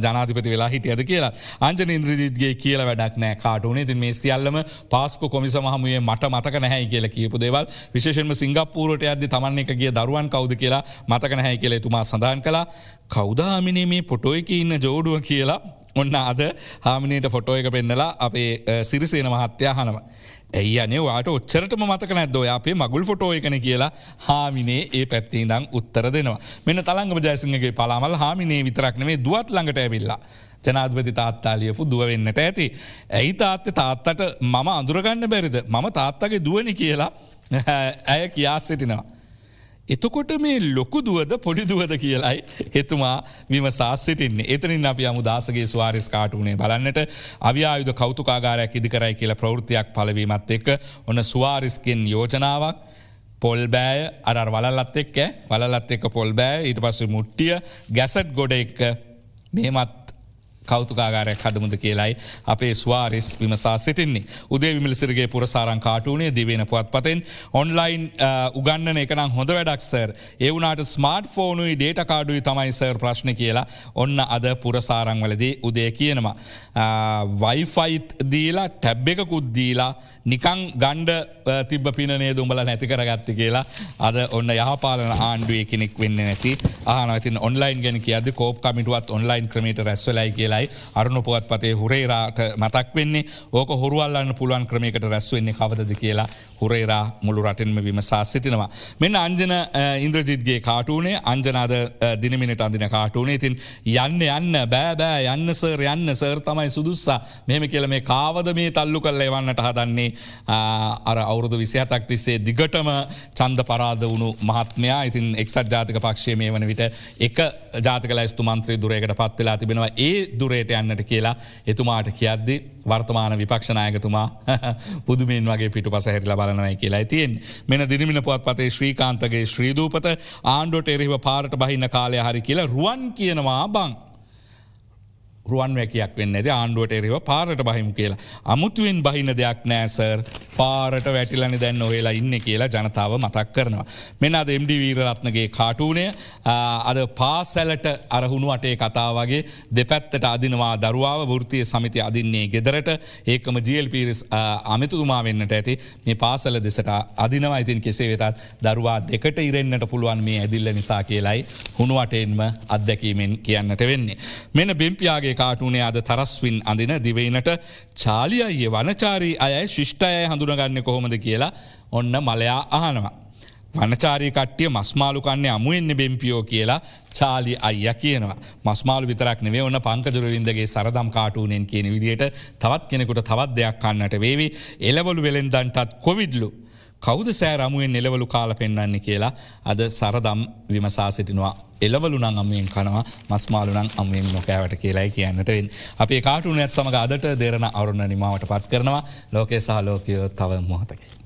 ජනාධිපති වෙලා හිටියද කියලා. අංජන ඉන්ද්‍රජිත්ගේ කියලා වැඩක් නෑ කාටුනේ. ඉතින් මේ සියල්ලම පාස්කු කොමිසම හමුවේ මට මතක නැහැයි කියලා කියපු දේවල්. විශේෂයෙන්ම සිංගප්පූරුවට යද්දි තමන් එක ගිය දරුවන් කවුද කියලා මතක නැහැයි කියලා එතුමා සඳහන් කළා. කවුද හාමිනේ මේ ෆොටෝ එකේ ඉන්න ජෝඩුව කියලා ඔන්න අද හාමිනේට ෆොටෝ එක පෙන්නලා අපේ සිරිසේන මහත්තයා අහනවා. ඇයි අනේ ඔයාට ඔච්චරටම මතක නැද්ද ඔයා අපේ මගුල් ෆොටෝ එකනේ කියලා හාමිනේ ඒ පැත්තේ ඉඳන් උත්තර දෙනවා. මෙන්න තලංගම ජයසිංහගේ පලාමල් හාමිනේ විතරක් නෙමෙයි දුවත් ළඟට ඇවිල්ලා ජනාධිපති තාත්තා ලියපු දුව වෙන්නට ඇති. ඇයි තාත්තේ තාත්තට මම අඳුරගන්න බැරිද? මම තාත්තගේ දුවනේ කියලා ඇය කියා සිටිනවා. එතකොට මේ ලොකු දුවද පොඩි දුවද කියලයි එතුමා විමසා සිටින්නේ. එතනින් අපි යමු දාසගේ ස්වාරිස් කාටුනේ බලන්නට අවියායුධ කෞතුකාගාරයක් ඉදිකරයි කියලා ප්‍රවෘත්තියක් පළවීමත් එක්ක ඔන්න ස්වාරිස්ගෙන් යෝජනාවක් පොල් බෑය අර වලල්ලත් එක්ක වලල්ලත් එක්ක පොල් බෑය ඊට පස්සේ මුට්ටිය ගැසට් ගොඩ එක්ක මෙහෙමත් කෞතුකාගාරයක් හදමුද කියලයි අපේ ස්වාරිස් විමසා සිටින්නේ. උදේ විමලසිරගේ පුරසාරං කාටුනේ දිවෙන පුවත්පතෙන් ඔන්ලයින් උගන්නන එකනම් හොඳ වැඩක් සර්. ඒ වුණාට ස්මාර්ට් ෆෝනුයි ඩේට කාඩුයි තමයි සර් ප්‍රශ්න කියලා ඔන්න අද පුරසාරං වලදී උදේ කියනවා. වයිෆයිත් දීලා ටැබ් එකකුත් දීලා නිකං ගණ්ඩ තිබ්බ පිනේ දුම්බල නැති කරගත්ති කියලා අද ඔන්න යහපාලන ආණ්ඩුවේ කෙනෙක් වෙන්න නැති ආනතින් ඔන්ලයින් ගැන කියද කෝප් කමිටුවත් ඔන්ලයින් ක්‍රමීට රැස්වලයි කියලයි අරුණු පුවත්පතේ හුරේරාට මතක් වෙන්නේ ඕක හොරුවල්ලන්න පුළුවන් ක්‍රමයකට රැස් වෙන්නේ කවදද කියලා හුරේරා මුළු රටෙන්ම විමසා සිටිනවා. මෙන්න අංජන ඉන්ද්‍රජිත්ගේ කාටුනේ අංජනාද දිනමිනට අඳින කාටුනේ ඉතින් යන්න බෑ යන්න සර් යන්න සර් තමයි සුදුස්සා මෙහෙම කියල මේ කාවද මේ තල්ලු කල්ල එවන්නට හදන්නේ අර අවුරුදු 27ක් තිස්සේ දිගටම ඡන්ද පරාද වුණු මහත්මයා ඉතින් එක්සත් ජාතික පක්ෂයේ මේ වන විට එක ජාතික ලැයිස්තු මන්ත්‍රී දුරයකට පත් වෙලා තිබෙනවා ඒ දුරයට යන්නට කියලා එතුමාට කියද්දි වර්තමාන විපක්ෂනායකතුමා පුදුමෙන් වගේ පිටුපස හැරිලා බලනවායි කියලා තියෙන්නේ. මෙන්න දිනමින පුවත්පතේ ශ්‍රීකාන්තගේ ශ්‍රීදූපත ආණ්ඩුවට එරෙහිව පාරට බහින්න කාලය හරි කියලා රුවන් කියනවා බං. රුවන් වැකියක් වෙන්න ඇති ආණ්ඩුවට එරෙහිව පාරට බහිමු කියලා. අමුතුවෙන් බහින දෙයක් නෑ සර්. පාරට වැටිලනි දැන් ඔහෙලා ඉන්න කියලා ජනතාව මතක් කරනවා. මෙන්න අද MD වීරරත්නගේ කාටුනය අද පාසැලට අරහුණු අටේ කතා වගේ දෙපැත්තට අදිනවා දරුවාව වෘතිය සමිති අදින්නේ ගෙදරට ඒකම ජල් පිරිස් අමිතුතුමා වෙන්නට ඇති මේ පාසල දෙසට අදිනවා ඉතින් කෙසේ වෙතත් දරුවා දෙකට ඉරෙන්න්නට පුළුවන් මේ ඇදිල්ල නිසා කියලයි හුණුවටෙන්ම අත්දැකීමෙන් කියන්නට වෙන්නේ. මෙන්න බෙම්පියාගේ කාටුනේ අද තරස්වින් අඳින දිවයිනට චාලියයේ වනචාරී අයයි ශිෂ්ටය හඳුනගන්න කොහොමද කියලා ඔන්න මලයා අහනවා. වනචාරී කට්ටිය මස්මාලු කන්නේ අමුවෙන්න බෙම්පියෝ කියලා චාලි අයිය කියනවා. මස්මාලු විතරක් නෙවේ ඔන්න පංකජුරවින්දගේ සරදම් කාටුනෙන් කියන විදියට තවත් කෙනෙකුට තවත් දෙයක් කන්නට වේවි. එලවලු වෙලෙන්දන්ටත් කොවිඩ්ලු. කෞද සෑ රමුවෙන් එලවලු කාල පෙන්වන්නේ කියලා අද සරදම් විමසා සිටිනවා. එලවලු නං අමුවෙන් කනවා මස්මාලු නං අමුවෙන් නොකෑවට කියලායි කියන්නට වෙන්. අපේ කාටුනයත් සමඟ අදට දෙරන අවරුණ නිමාවට පත් කරනවා ලෝකේ සහ ලෝකයෝ තව මොහොතකයි.